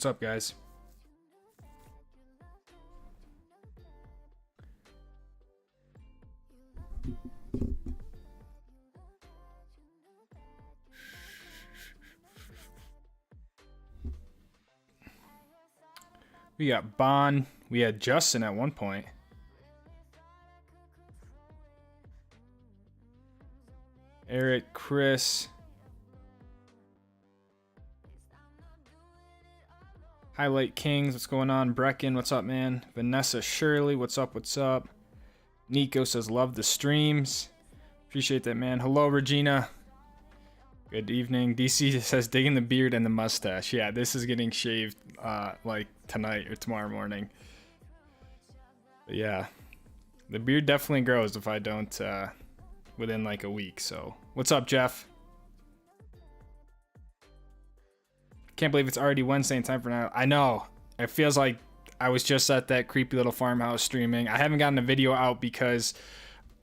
What's up, guys? We got Bon. We had Justin at one point. Eric, Chris. Highlight Kings, what's going on? Brecken, what's up, man? Vanessa Shirley, what's up, what's up? Nico says, love the streams. Appreciate that, man. Hello, Regina. Good evening. DC says, digging the beard and the mustache. Yeah, this is getting shaved like tonight or tomorrow morning. But yeah, the beard definitely grows if I don't within like a week. So what's up, Jeff? Can't believe it's already Wednesday in time for now. I know. It feels like I was just at that creepy little farmhouse streaming. I haven't gotten a video out because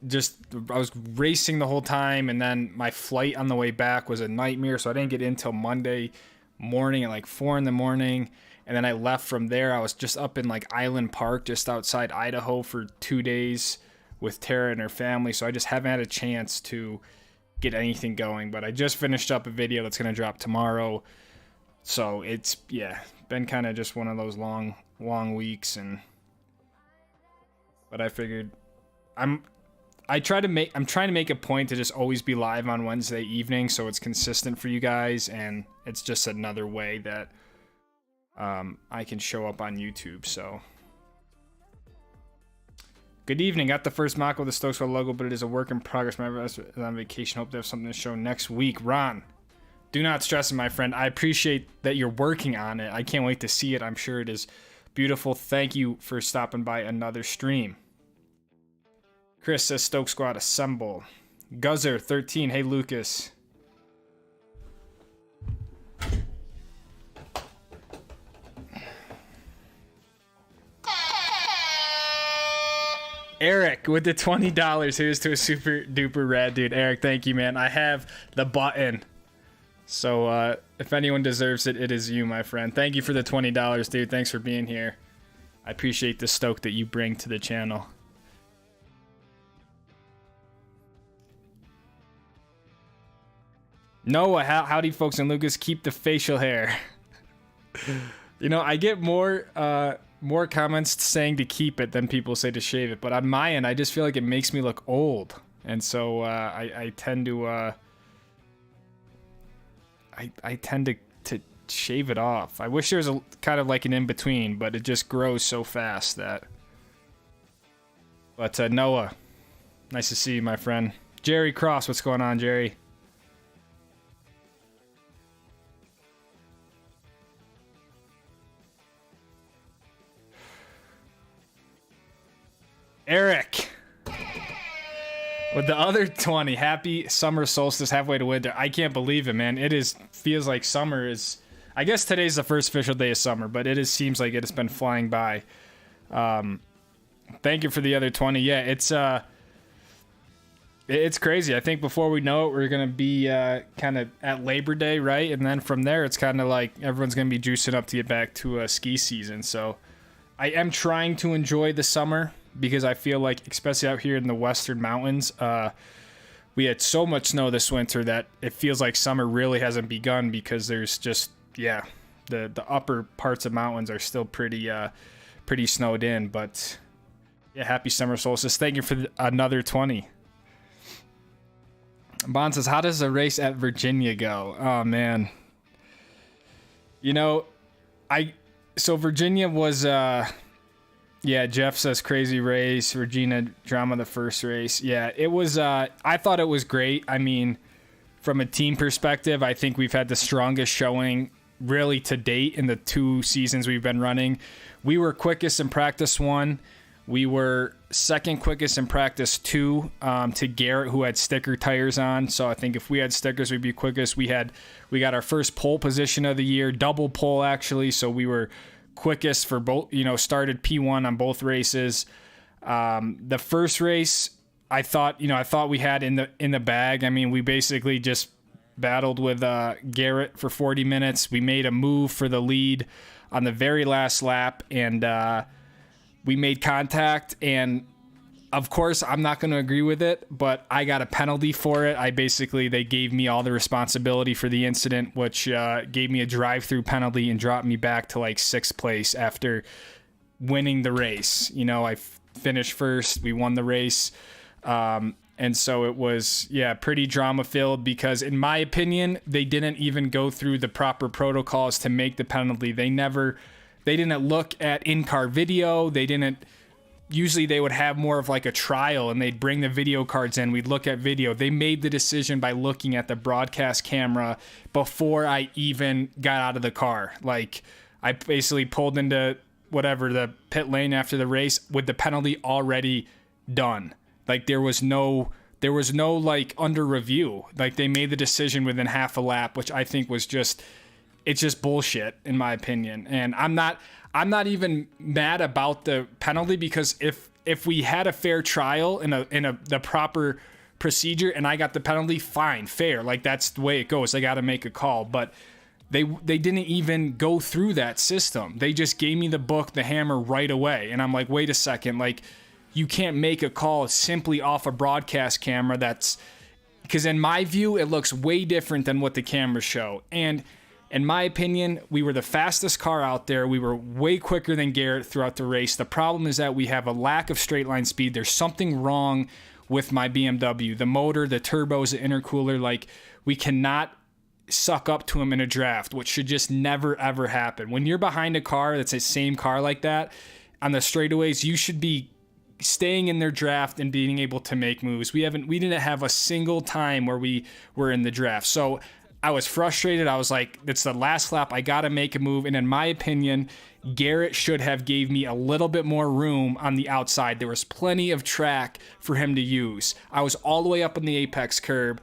I was racing the whole time, and then my flight on the way back was a nightmare, so I didn't get in till Monday morning at like 4 in the morning. And then I left from there. I was just up in like Island Park, just outside Idaho for 2 days with Tara and her family. So I just haven't had a chance to get anything going. But I just finished up a video that's going to drop tomorrow. So it's, yeah, been kind of just one of those long weeks. But I figured I'm trying to make a point to just always be live on Wednesday evening, so it's consistent for you guys, and it's just another way that I can show up on YouTube. So good evening. Got the first mock with the Stoke logo, but it is a work in progress. My is on vacation. Hope to have something to show next week. Ron, do not stress it, my friend. I appreciate that you're working on it. I can't wait to see it. I'm sure it is beautiful. Thank you for stopping by another stream. Chris says Stoke Squad assemble. Guzzer 13. Hey Lucas. Eric with the $20. Here's to a super duper rad dude. Eric, thank you, man. I have the button. So if anyone deserves it, it is you, my friend. Thank you for the $20, dude. Thanks for being here. I appreciate the Stoke that you bring to the channel. Noah, howdy folks, and Lucas, keep the facial hair. You know, I get more comments saying to keep it than people say to shave it, but on my end, I just feel like it makes me look old, and so I tend to I tend to shave it off. I wish there was a kind of like an in between, but it just grows so fast that. But Noah, nice to see you, my friend. Jerry Cross, what's going on, Jerry? Eric with the other 20. Happy summer solstice, halfway to winter. I can't believe it, man. Feels like summer is, I guess today's the first official day of summer, but seems like it's been flying by. Thank you for the other 20. Yeah, it's crazy. I think before we know it, we're gonna be kind of at Labor Day, right? And then from there, it's kind of like everyone's gonna be juicing up to get back to ski season. So I am trying to enjoy the summer, because I feel like, especially out here in the western mountains, we had so much snow this winter that it feels like summer really hasn't begun, because there's just, yeah, the upper parts of mountains are still pretty snowed in. But yeah, happy summer solstice. Thank you for another 20. Bond says, how does the race at Virginia go? Oh man, you know, so Virginia was yeah, Jeff says crazy race. Regina, drama the first race. Yeah, it was, I thought it was great. I mean, from a team perspective, I think we've had the strongest showing really to date in the 2 seasons we've been running. We were quickest in practice 1. We were second quickest in practice 2 to Garrett, who had sticker tires on. So I think if we had stickers, we'd be quickest. We got our first pole position of the year, double pole actually. So we were quickest for both, started P1 on both races. The first race, I thought we had in the bag. I mean, we basically just battled with Garrett for 40 minutes. We made a move for the lead on the very last lap, and we made contact, and of course I'm not going to agree with it, but I got a penalty for it. They gave me all the responsibility for the incident, which gave me a drive-through penalty and dropped me back to like 6th place after winning the race. You know, I finished first, we won the race. And so it was, pretty drama filled because in my opinion, they didn't even go through the proper protocols to make the penalty. They didn't look at in-car video. Usually they would have more of like a trial and they'd bring the video cards in. We'd look at video. They made the decision by looking at the broadcast camera before I even got out of the car. Like I basically pulled into the pit lane after the race with the penalty already done. Like there was no like under review. Like they made the decision within half a lap, which I think was it's just bullshit in my opinion. And I'm not even mad about the penalty because if we had a fair trial in the proper procedure and I got the penalty, fine, fair. Like that's the way it goes. They got to make a call, but they didn't even go through that system. They just gave me the book, the hammer right away. And I'm like, wait a second, like you can't make a call simply off a broadcast camera. Because in my view, it looks way different than what the cameras show. And in my opinion, we were the fastest car out there. We were way quicker than Garrett throughout the race. The problem is that we have a lack of straight line speed. There's something wrong with my BMW. The motor, the turbos, the intercooler, like we cannot suck up to him in a draft, which should just never, ever happen. When you're behind a car that's the same car like that, on the straightaways, you should be staying in their draft and being able to make moves. We didn't have a single time where we were in the draft. So I was frustrated. I was like, it's the last lap. I got to make a move. And in my opinion, Garrett should have gave me a little bit more room on the outside. There was plenty of track for him to use. I was all the way up on the apex curb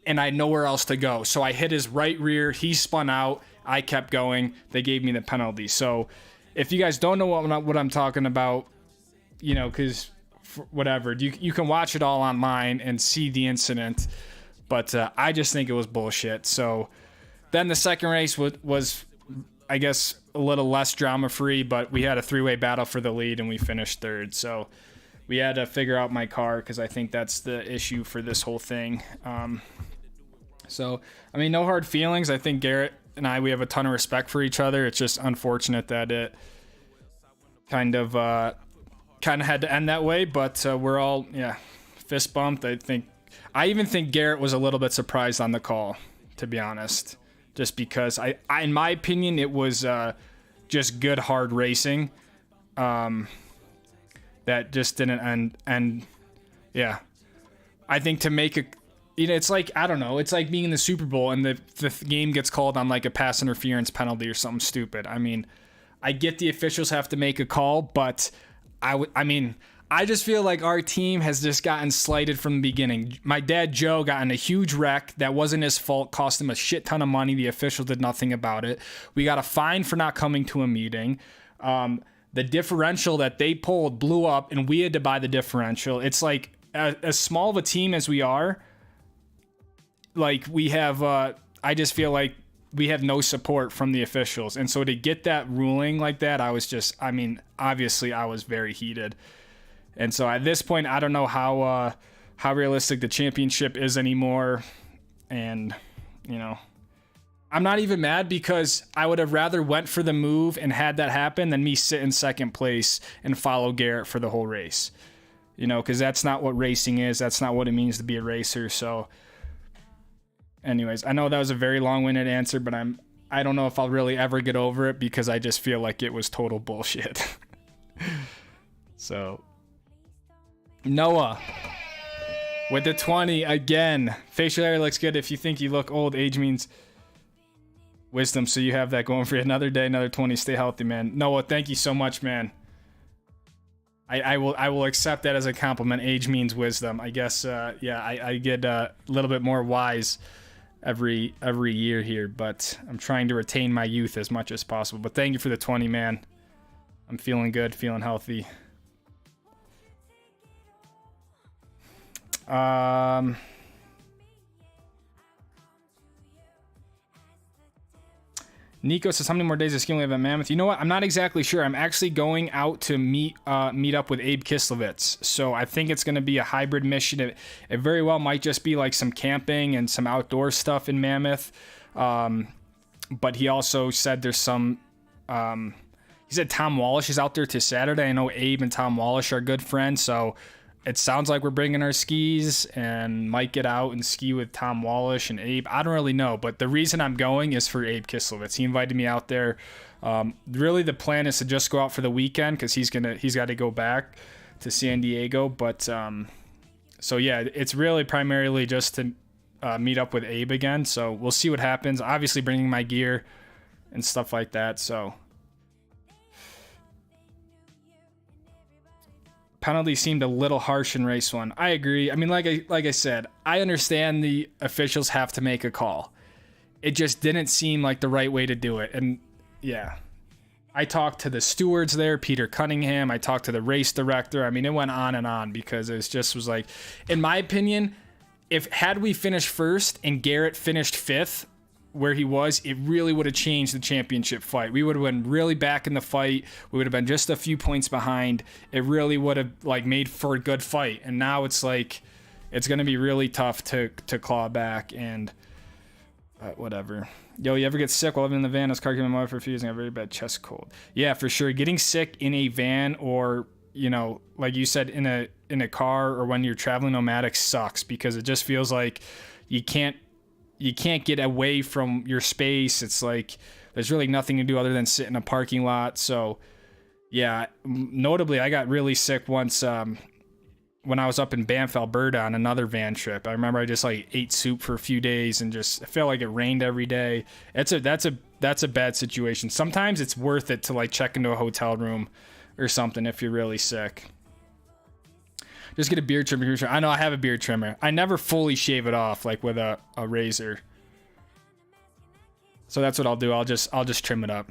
and I had nowhere else to go. So I hit his right rear. He spun out. I kept going. They gave me the penalty. So if you guys don't know what I'm talking about, you know, because whatever, you can watch it all online and see the incident, but I just think it was bullshit. So then the second race was I guess a little less drama free, but we had a 3-way battle for the lead and we finished third. So we had to figure out my car because I think that's the issue for this whole thing. So I mean, no hard feelings. I think Garrett and we have a ton of respect for each other. It's just unfortunate that it kind of had to end that way, but we're all fist bumped. I even think Garrett was a little bit surprised on the call, to be honest, just because I in my opinion it was just good hard racing that just didn't end. And I think to make it's like, I don't know, it's like being in the Super Bowl and the game gets called on like a pass interference penalty or something stupid. I mean, I get the officials have to make a call, but I just feel like our team has just gotten slighted from the beginning. My dad, Joe, got in a huge wreck. That wasn't his fault. Cost him a shit ton of money. The officials did nothing about it. We got a fine for not coming to a meeting. The differential that they pulled blew up, and we had to buy the differential. It's like, as small of a team as we are, like we have, I just feel like we have no support from the officials. And so to get that ruling like that, obviously I was very heated. And so at this point, I don't know how realistic the championship is anymore. And, you know, I'm not even mad because I would have rather went for the move and had that happen than me sit in second place and follow Garrett for the whole race. You know, because that's not what racing is. That's not what it means to be a racer. So anyways, I know that was a very long-winded answer, but I don't know if I'll really ever get over it because I just feel like it was total bullshit. So Noah with the 20 again. Facial area looks good. If you think you look old, age means wisdom. So you have that going for you. Another day, another 20. Stay healthy, man. Noah, thank you so much, man. I will accept that as a compliment. Age means wisdom. I guess, I get a little bit more wise every year here, but I'm trying to retain my youth as much as possible. But thank you for the 20, man. I'm feeling good, feeling healthy. Nico says, how many more days of skiing we have at Mammoth? You know what? I'm not exactly sure. I'm actually going out to meet up with Abe Kislevitz. So I think it's going to be a hybrid mission. It very well might just be like some camping and some outdoor stuff in Mammoth. But he also said there's some... he said Tom Wallish is out there to Saturday. I know Abe and Tom Wallish are good friends, so it sounds like we're bringing our skis and might get out and ski with Tom Wallish and Abe. I don't really know, but the reason I'm going is for Abe Kislevitz. He invited me out there. Really, the plan is to just go out for the weekend because he's got to go back to San Diego. But so yeah, it's really primarily just to meet up with Abe again. So we'll see what happens. Obviously, bringing my gear and stuff like that. So. Penalty seemed a little harsh in race 1. I agree. I mean, like I said, I understand the officials have to make a call. It just didn't seem like the right way to do it. And yeah, I talked to the stewards there, Peter Cunningham. I talked to the race director. I mean, it went on and on because it was like, in my opinion, had we finished first and Garrett finished 5th, where he was, it really would have changed the championship fight. We would have been really back in the fight. We would have been just a few points behind. It really would have like made for a good fight. And now it's like, it's going to be really tough to claw back and whatever. Yo, you ever get sick while living in the van? I was carrying my wife for a few years and I have a very bad chest cold. Yeah, for sure. Getting sick in a van or, you know, like you said, in a car or when you're traveling nomadic sucks because it just feels like you can't get away from your space. It's like there's really nothing to do other than sit in a parking lot. So yeah, notably I got really sick once when I was up in Banff, Alberta on another van trip. I remember I just like ate soup for a few days and just it felt like it rained every day. That's a bad situation. Sometimes it's worth it to like check into a hotel room or something if you're really sick. Just get a beard trimmer. I know I have a beard trimmer. I never fully shave it off like with a razor. So that's what I'll do. I'll just trim it up.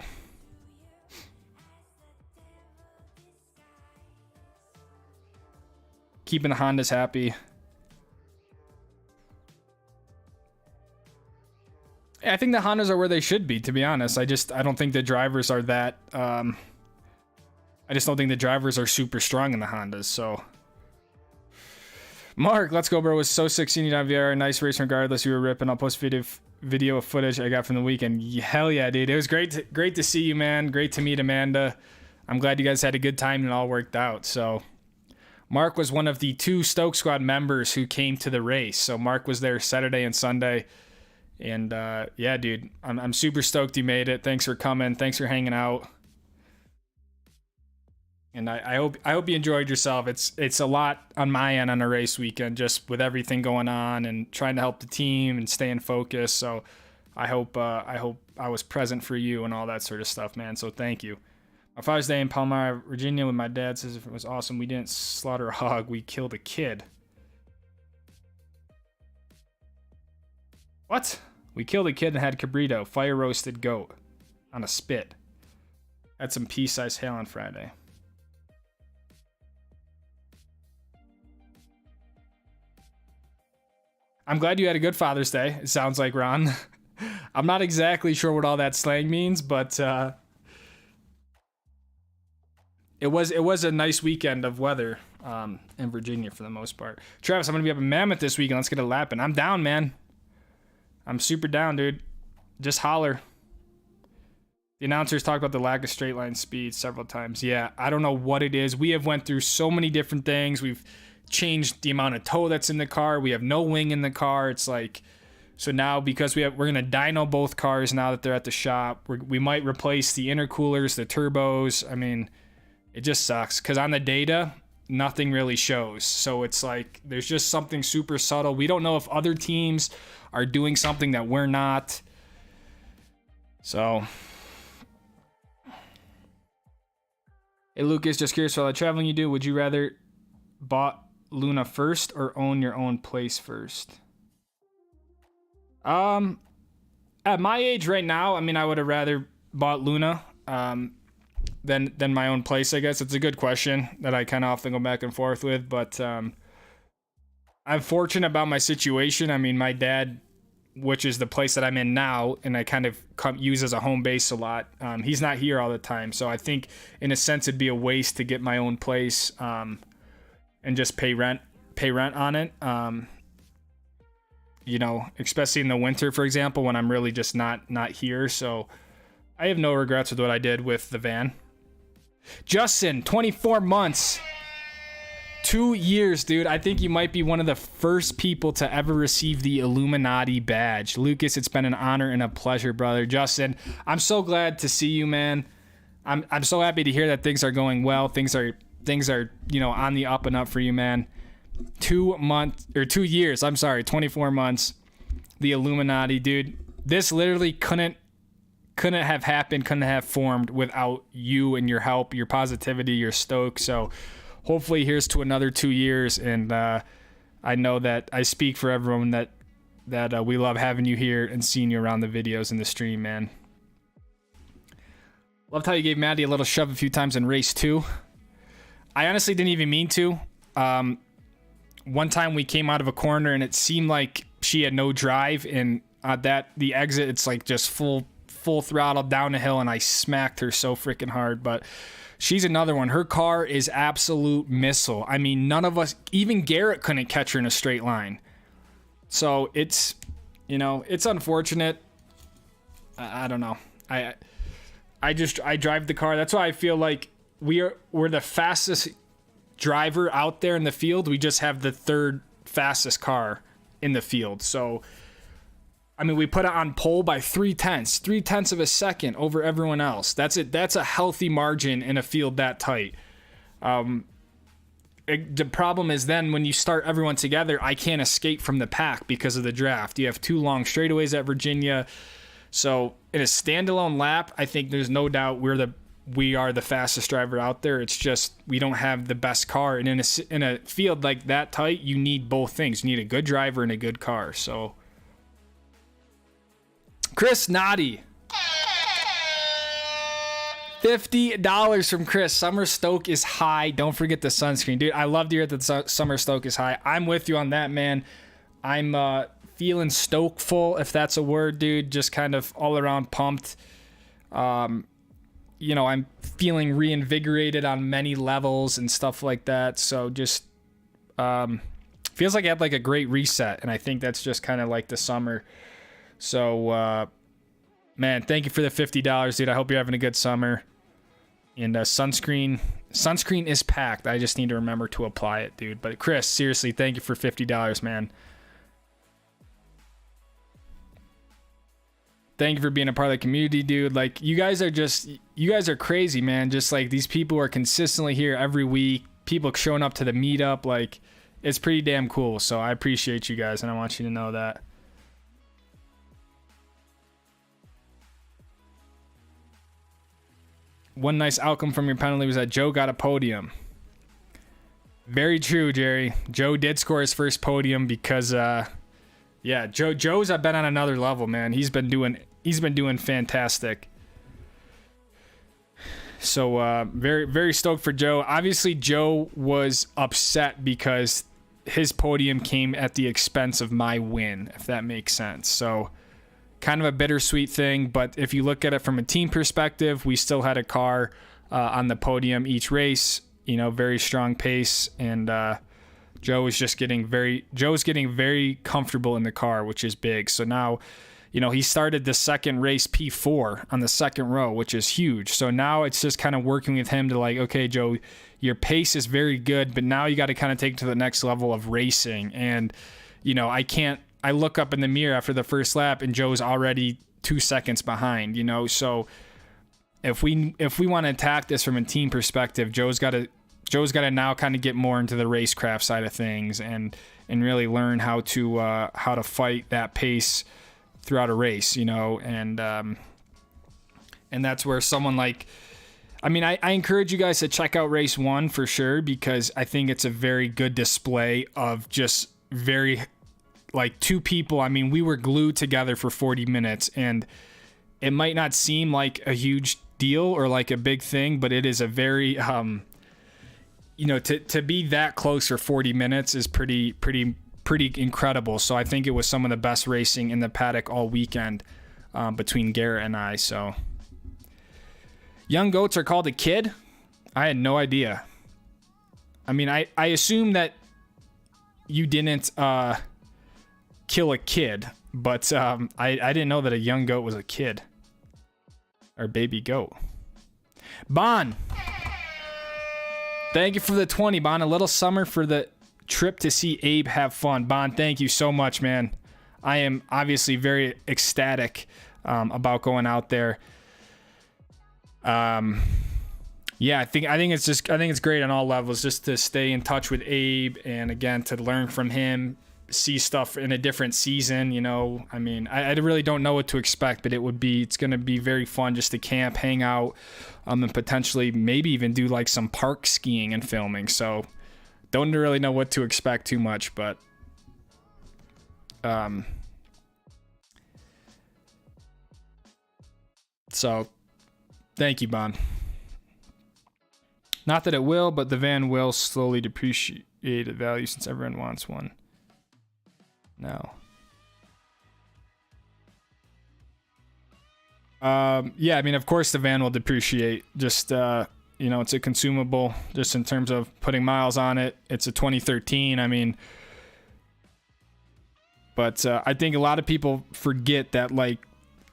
Keeping the Hondas happy. I think the Hondas are where they should be, to be honest. I don't think the drivers are that I just don't think the drivers are super strong in the Hondas, so Mark, let's go, bro. It was so sick seeing you on VR. Nice race regardless. You were ripping. I'll post video of footage I got from the weekend. Hell yeah, dude. It was great to see you, man. Great to meet Amanda. I'm glad you guys had a good time and it all worked out. So Mark was one of the 2 Stoke Squad members who came to the race. So Mark was there Saturday and Sunday. And yeah, dude, I'm super stoked you made it. Thanks for coming. Thanks for hanging out. And I hope you enjoyed yourself. It's a lot on my end on a race weekend, just with everything going on and trying to help the team and staying focused. So I hope I was present for you and all that sort of stuff, man. So thank you. My Father's Day in Palmyra, Virginia, with my dad says it was awesome. We didn't slaughter a hog. We killed a kid. What? We killed a kid and had cabrito, fire roasted goat on a spit. Had some pea-sized hail on Friday. I'm glad you had a good Father's Day, it sounds like, Ron. I'm not exactly sure what all that slang means, but it was a nice weekend of weather in Virginia for the most part. Travis, I'm going to be up in Mammoth this weekend. Let's get a lapping. I'm down, man. I'm super down, dude. Just holler. The announcers talked about the lack of straight line speed several times. Yeah, I don't know what it is. We have went through so many different things. We've changed the amount of tow that's in the car. We have no wing in the car. It's like, so now because we're gonna dyno both cars now that they're at the shop. We might replace the intercoolers, the turbos. I mean, it just sucks because on the data nothing really shows. So it's like there's just something super subtle. We don't know if other teams are doing something that we're not. So, hey Lucas, just curious, for all the traveling you do, would you rather bought Luna first or own your own place first? At my age right now, I mean, I would have rather bought Luna than my own place, I guess. It's a good question that I kind of often go back and forth with, but I'm fortunate about my situation. I mean, my dad which is the place that I'm in now, and I kind of use as a home base a lot. He's not here all the time, so I think in a sense it'd be a waste to get my own place and just pay rent on it. You know, especially in the winter, for example, when I'm really just not here. So I have no regrets with what I did with the van. Justin, 24 months. 2 years, dude. I think you might be one of the first people to ever receive the Illuminati badge. Lucas, it's been an honor and a pleasure, brother. Justin, I'm so glad to see you, man. I'm so happy to hear that things are going well. Things are, you know, on the up and up for you, man. 2 years, 24 months. The Illuminati, dude. This literally couldn't have happened, couldn't have formed without you and your help, your positivity, your stoke. So hopefully here's to another 2 years, and I know that I speak for everyone that we love having you here and seeing you around the videos and the stream, man. Loved how you gave Maddie a little shove a few times in race 2. I honestly didn't even mean to. One time we came out of a corner and it seemed like she had no drive, and the exit, it's like just full throttle down the hill, and I smacked her so freaking hard. But she's another one. Her car is absolute missile. I mean, none of us, even Garrett couldn't catch her in a straight line. So it's, you know, it's unfortunate. I don't know. I drive the car. That's why I feel like we're the fastest driver out there in the field. We just have the third fastest car in the field. So I mean, we put it on pole by 3/10 of a second over everyone else. That's it. That's a healthy margin in a field that tight. The problem is then when you start everyone together, I can't escape from the pack because of the draft. You have 2 long straightaways at Virginia. So in a standalone lap, I think there's no doubt we are the fastest driver out there. It's just we don't have the best car. And in a field like that tight, you need both things. You need a good driver and a good car. So Chris Noddy, $50 from Chris. Summer Stoke is high. Don't forget the sunscreen, dude. I love to hear that the summer Stoke is high. I'm with you on that, man. I'm feeling stokeful, if that's a word, dude. Just kind of all around pumped. You know, I'm feeling reinvigorated on many levels and stuff like that. So just feels like I had like a great reset, and I think that's just kind of like the summer. So, man, thank you for the $50, dude. I hope you're having a good summer. And sunscreen is packed. I just need to remember to apply it, dude. But Chris, seriously, thank you for $50, man. Thank you for being a part of the community, dude. Like, you guys are crazy, man. Just like these people are consistently here every week. People showing up to the meetup. Like, it's pretty damn cool. So I appreciate you guys, and I want you to know that. One nice outcome from your penalty was that Joe got a podium. Very true, Jerry. Joe did score his first podium because, yeah, Joe's been on another level, man. He's been doing fantastic. So, very, very stoked for Joe. Obviously, Joe was upset because his podium came at the expense of my win, if that makes sense. So, kind of a bittersweet thing, but if you look at it from a team perspective, we still had a car on the podium each race, you know, very strong pace, and Joe's getting very comfortable in the car, which is big. So now, you know, he started the second race P4 on the second row, which is huge. So now it's just kind of working with him to like, okay, Joe, your pace is very good, but now you got to kind of take it to the next level of racing. And, you know, I look up in the mirror after the first lap and Joe's already 2 seconds behind, you know? So if we want to attack this from a team perspective, Joe's got to now kind of get more into the racecraft side of things and really learn how to fight that pace throughout a race, you know? And that's where someone like, I mean, I encourage you guys to check out race 1 for sure, because I think it's a very good display of just very, like, 2 people. I mean, we were glued together for 40 minutes, and it might not seem like a huge deal or like a big thing, but it is a very, you know, to be that close for 40 minutes is pretty pretty incredible. So I think it was some of the best racing in the paddock all weekend between Garrett and I. So young goats are called a kid. I had no idea. I mean, I assume that you didn't kill a kid, but I didn't know that a young goat was a kid or baby goat. Bon, thank you for the 20, Bon. A little summer for the trip to see Abe have fun. Bon, thank you so much, man. I am obviously very ecstatic about going out there. Yeah, I think it's great on all levels just to stay in touch with Abe and again to learn from him, see stuff in a different season. You know, I mean, I really don't know what to expect, but it's gonna be very fun just to camp, hang out, and potentially maybe even do like some park skiing and filming. So don't really know what to expect too much, but so thank you, Bon. Not that it will, but the van will slowly depreciate in value since everyone wants one. No. Yeah, I mean, of course the van will depreciate. Just, you know, it's a consumable just in terms of putting miles on it. It's a 2013. I mean, but I think a lot of people forget that, like,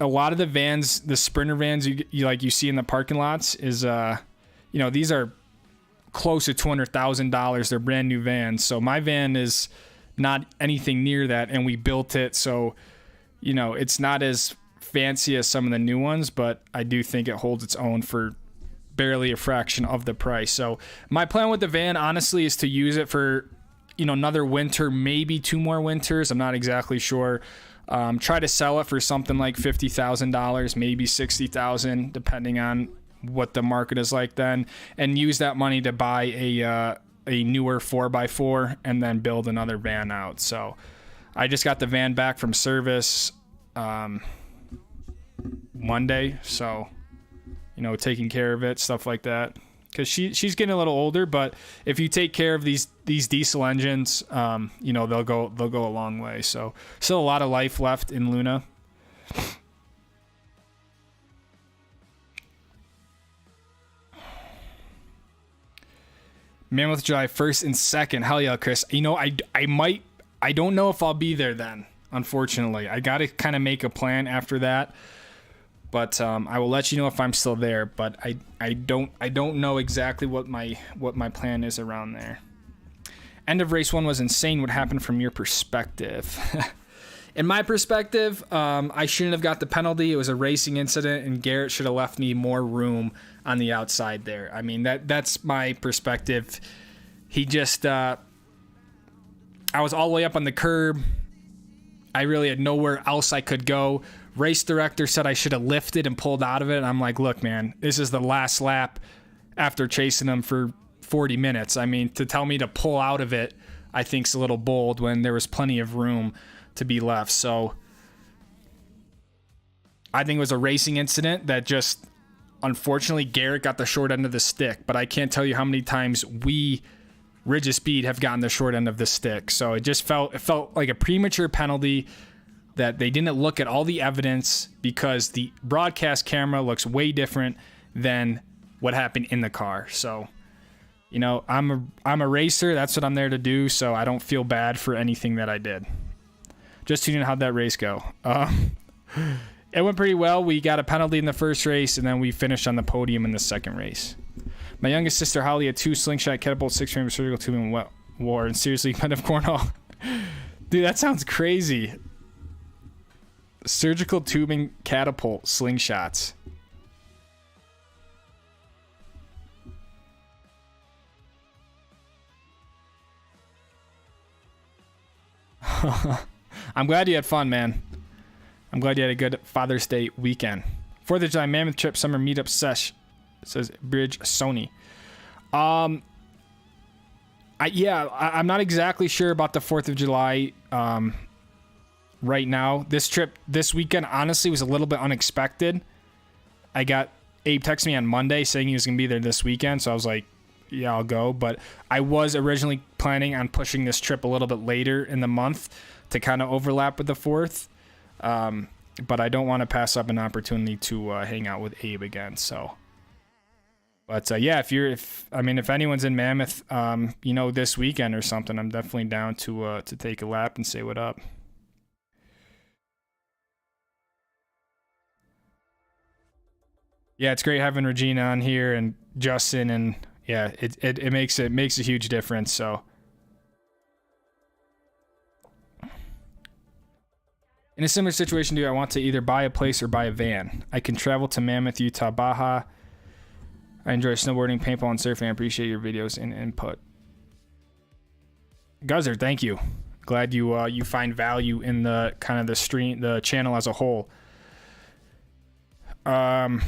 a lot of the vans, the Sprinter vans you see in the parking lots is, you know, these are close to $200,000. They're brand new vans. So my van is not anything near that, and we built it. So, you know, it's not as fancy as some of the new ones, but I do think it holds its own for barely a fraction of the price. So my plan with the van, honestly, is to use it for, you know, another winter, maybe 2 more winters. I'm not exactly sure. Try to sell it for something like $50,000, maybe $60,000, depending on what the market is like then, and use that money to buy a newer 4x4 and then build another van out. So I just got the van back from service Monday, so, you know, taking care of it, stuff like that, because she's getting a little older. But if you take care of these diesel engines, you know, they'll go a long way. So still a lot of life left in Luna. Mammoth July 1st and 2nd. Hell yeah, Chris. You know, I don't know if I'll be there then, unfortunately. I got to kind of make a plan after that. But I will let you know if I'm still there. But I don't know exactly what my plan is around there. End of race 1 was insane. What happened from your perspective? In my perspective, I shouldn't have got the penalty. It was a racing incident, and Garrett should have left me more room on the outside there. I mean, that's my perspective. He just, I was all the way up on the curb. I really had nowhere else I could go. Race director said I should have lifted and pulled out of it. And I'm like, look, man, this is the last lap after chasing him for 40 minutes. I mean, to tell me to pull out of it, I think's a little bold when there was plenty of room to be left. So I think it was a racing incident that just, unfortunately, Garrett got the short end of the stick. But I can't tell you how many times we, Ridge of Speed, have gotten the short end of the stick. So it felt like a premature penalty, that they didn't look at all the evidence, because the broadcast camera looks way different than what happened in the car. So, you know, I'm a racer. That's what I'm there to do. So I don't feel bad for anything that I did. Just tuning in, how'd that race go? It went pretty well. We got a penalty in the first race, and then we finished on the podium in the second race. My youngest sister, Holly, had 2 slingshot, catapult, 6-frame surgical tubing, wet war, and seriously, kind of cornhole. Dude, that sounds crazy. Surgical tubing, catapult, slingshots. I'm glad you had fun, man. I'm glad you had a good Father's Day weekend. 4th of July Mammoth Trip Summer Meetup Sesh. It says Bridge Sony. I'm not exactly sure about the 4th of July right now. This trip this weekend honestly was a little bit unexpected. I got Abe texted me on Monday saying he was going to be there this weekend, so I was like, yeah, I'll go. But I was originally planning on pushing this trip a little bit later in the month to kind of overlap with the 4th. But I don't want to pass up an opportunity to hang out with Abe again. So, but yeah, if anyone's in Mammoth, this weekend or something, I'm definitely down to take a lap and say what up. Yeah, it's great having Regina on here and Justin, and yeah, it makes a huge difference. So, in a similar situation, I want to either buy a place or buy a van. I can travel to Mammoth, Utah, Baja. I enjoy snowboarding, paintball, and surfing. I appreciate your videos and input. Guzzer, thank you. Glad you find value in the kind of the channel as a whole. Buy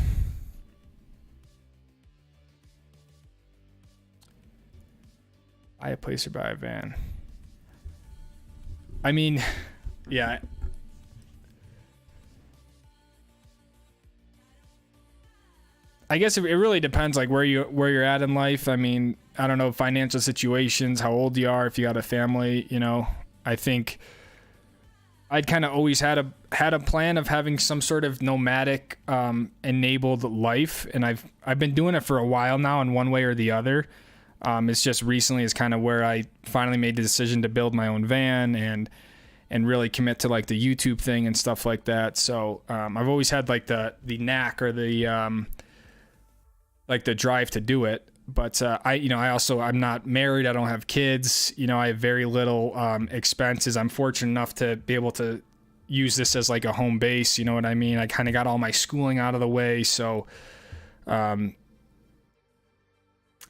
a place or buy a van. I mean, yeah. I guess it really depends, like where you're at in life. I mean, I don't know, financial situations, how old you are, if you got a family. I think I'd kind of always had a plan of having some sort of nomadic enabled life, and I've been doing it for a while now in one way or the other. It's just recently is kind of where I finally made the decision to build my own van and really commit to like the YouTube thing and stuff like that. So I've always had like the knack or the like the drive to do it. But I'm not married. I don't have kids. I have very little expenses. I'm fortunate enough to be able to use this as like a home base. You know what I mean? I kind of got all my schooling out of the way. So the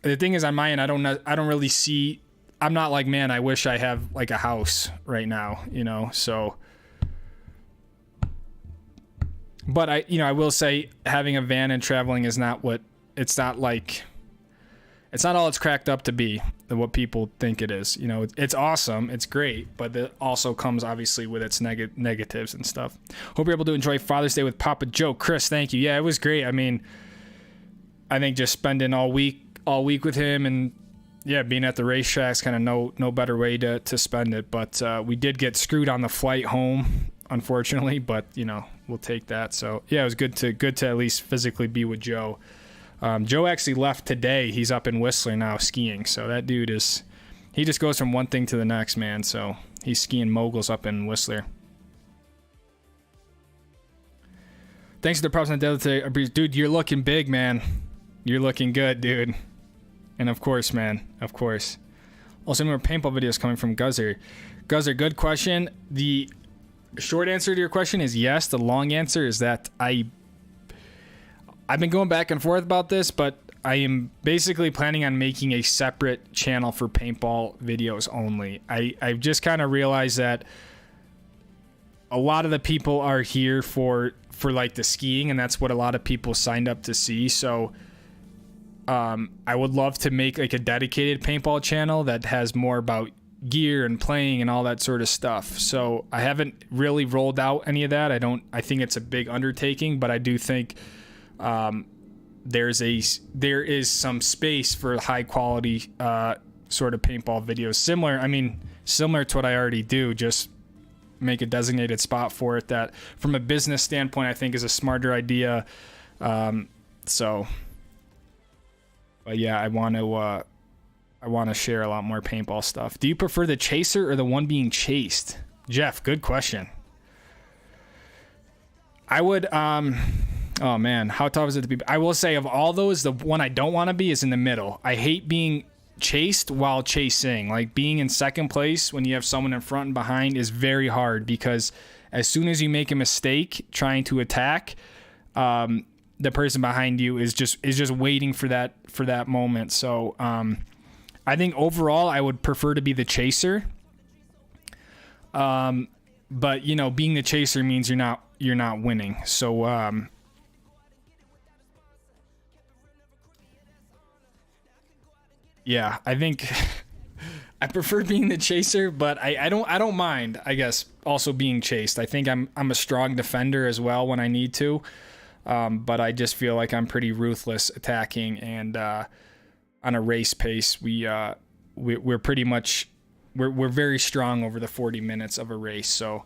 thing is, on my end, I don't really see. I'm not like, man, I wish I have like a house right now. So. But I will say having a van and traveling is not what. It's not all it's cracked up to be, what people think it is. It's awesome, it's great, but it also comes obviously with its negatives and stuff. Hope you're able to enjoy Father's Day with Papa Joe. Chris, thank you. Yeah, it was great. I mean, I think just spending all week with him and yeah, being at the racetracks, kind of no better way to spend it. But we did get screwed on the flight home, unfortunately, but we'll take that. So yeah, it was good to at least physically be with Joe. Joe actually left today. He's up in Whistler now skiing. So that dude he just goes from one thing to the next, man. So he's skiing moguls up in Whistler. Thanks for the props on the today. Dude, you're looking big, man. You're looking good, dude. And of course, man, of course. Also, more paintball videos coming from Guzzer. Guzzer, good question. The short answer to your question is yes. The long answer is that I've been going back and forth about this, but I am basically planning on making a separate channel for paintball videos only. I've just kind of realized that a lot of the people are here for like the skiing, and that's what a lot of people signed up to see. So I would love to make like a dedicated paintball channel that has more about gear and playing and all that sort of stuff. So I haven't really rolled out any of that. I think it's a big undertaking, but I do think there is some space for high quality sort of paintball videos, similar to what I already do, just make a designated spot for it. That from a business standpoint, I think is a smarter idea. But yeah, I want to share a lot more paintball stuff. Do you prefer the chaser or the one being chased? Jeff, good question. I would oh man, how tough is it to be? I will say of all those, the one I don't want to be is in the middle. I hate being chased while chasing. Like being in second place when you have someone in front and behind is very hard, because as soon as you make a mistake trying to attack, the person behind you is just waiting for that moment. So I think overall I would prefer to be the chaser. But being the chaser means you're not winning. So yeah, I think I prefer being the chaser, but I don't mind, I guess, also being chased. I think I'm a strong defender as well when I need to. But I just feel like I'm pretty ruthless attacking, and on a race pace, we're pretty much we're very strong over the 40 minutes of a race. So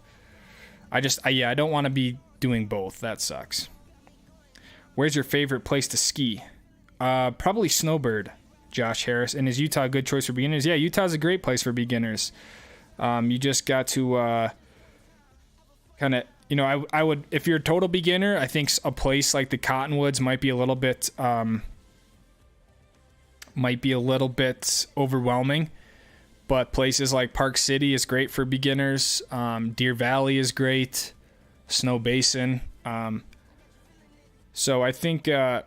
I don't want to be doing both. That sucks. Where's your favorite place to ski? Probably Snowbird, Josh Harris. And is Utah a good choice for beginners? Yeah, Utah's a great place for beginners. You just got to kind of, I would, if you're a total beginner, I think a place like the Cottonwoods might be a little bit overwhelming. But places like Park City is great for beginners. Deer Valley is great. Snow Basin. So I think, I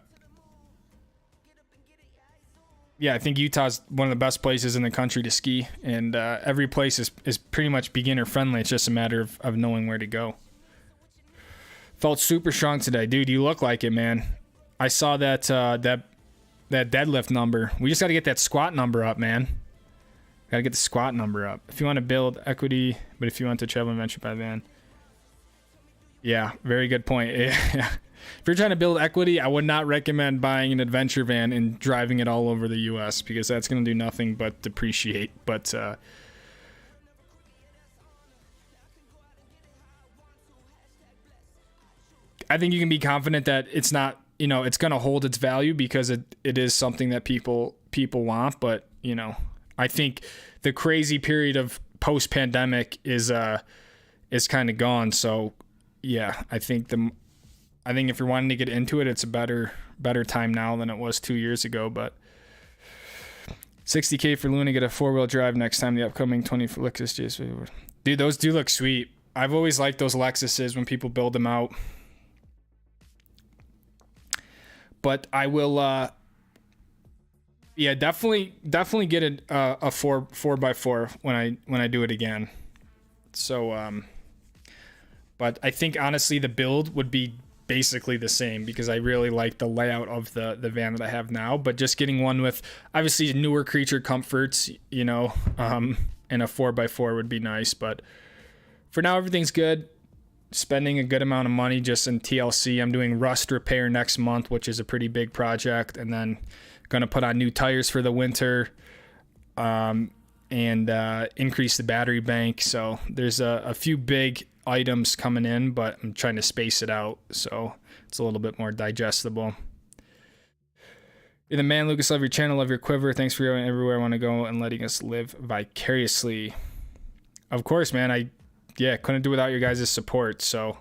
think Utah's one of the best places in the country to ski, and every place is pretty much beginner friendly. It's just a matter of knowing where to go. Felt super strong today, dude. You look like it, man. I saw that deadlift number. We just got to get that squat number up, man. Got to get the squat number up. If you want to build equity, but if you want to travel and venture by van. Yeah, very good point. Yeah. If you're trying to build equity, I would not recommend buying an adventure van and driving it all over the U.S. because that's going to do nothing but depreciate. But I think you can be confident that it's not, it's going to hold its value because it is something that people want. But, I think the crazy period of post-pandemic is kind of gone. So, yeah, I think if you're wanting to get into it, it's a better time now than it was 2 years ago. But $60K for Luna, get a 4-wheel drive next time. The upcoming 20 Lexus GS. Dude, those do look sweet. I've always liked those Lexuses when people build them out. But I will, definitely get a 4x4 when I do it again. So, but I think honestly the build would be basically the same because I really like the layout of the van that I have now, but just getting one with obviously newer creature comforts, and a 4x4 would be nice. But for now, everything's good. Spending a good amount of money just in TLC. I'm doing rust repair next month, which is a pretty big project, and then going to put on new tires for the winter, and increase the battery bank. So there's a few big items coming in, but I'm trying to space it out so it's a little bit more digestible. You're the man, Lucas. Love your channel, love your quiver. Thanks for going everywhere I want to go and letting us live vicariously. Of course, man. I couldn't do without your guys' support. So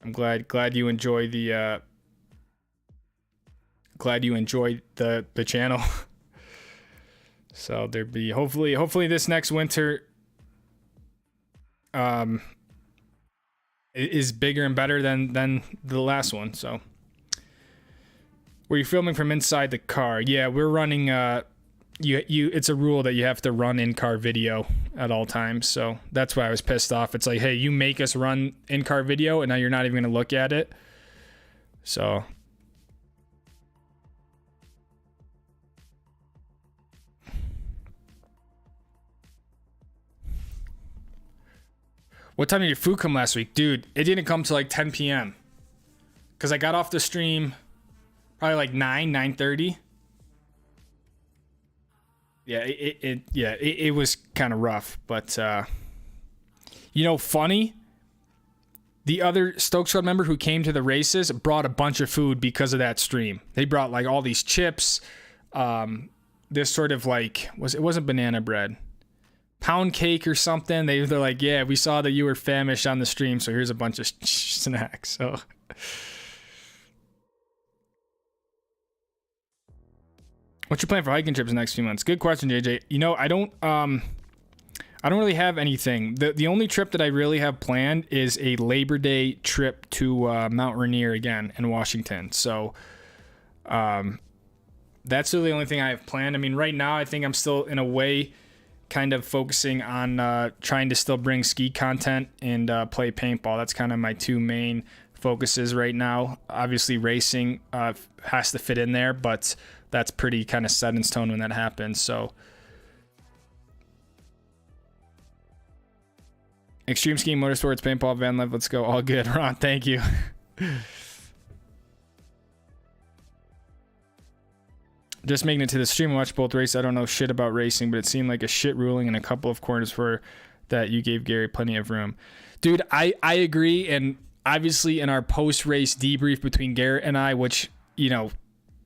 I'm glad you enjoy the channel. So there'd be hopefully this next winter is bigger and better than the last one. So were you filming from inside the car? Yeah, we're running it's a rule that you have to run in-car video at all times. So that's why I was pissed off. It's like, hey, you make us run in-car video and now you're not even going to look at it. So what time did your food come last week? Dude, it didn't come till like 10 p.m. Because I got off the stream probably like 9:30. Yeah, it was kind of rough. But, funny, the other Stoke Squad member who came to the races brought a bunch of food because of that stream. They brought like all these chips, this sort of like, it wasn't banana bread. Pound cake or something. They're like, yeah, we saw that you were famished on the stream, so here's a bunch of snacks. So what's your plan for hiking trips the next few months? Good question, JJ. I don't really have anything. The only trip that I really have planned is a Labor Day trip to Mount Rainier again in Washington. So that's really the only thing I have planned. I mean, right now I think I'm still in a way kind of focusing on trying to still bring ski content and play paintball. That's kind of my two main focuses right now. Obviously racing has to fit in there, but that's pretty kind of set in stone when that happens. So extreme skiing, motorsports, paintball, van life, let's go. All good. Ron, thank you. Just making it to the stream and watch both races. I don't know shit about racing, but it seemed like a shit ruling in a couple of corners for that you gave Gary plenty of room. Dude, I agree. And obviously in our post-race debrief between Garrett and I, which, you know,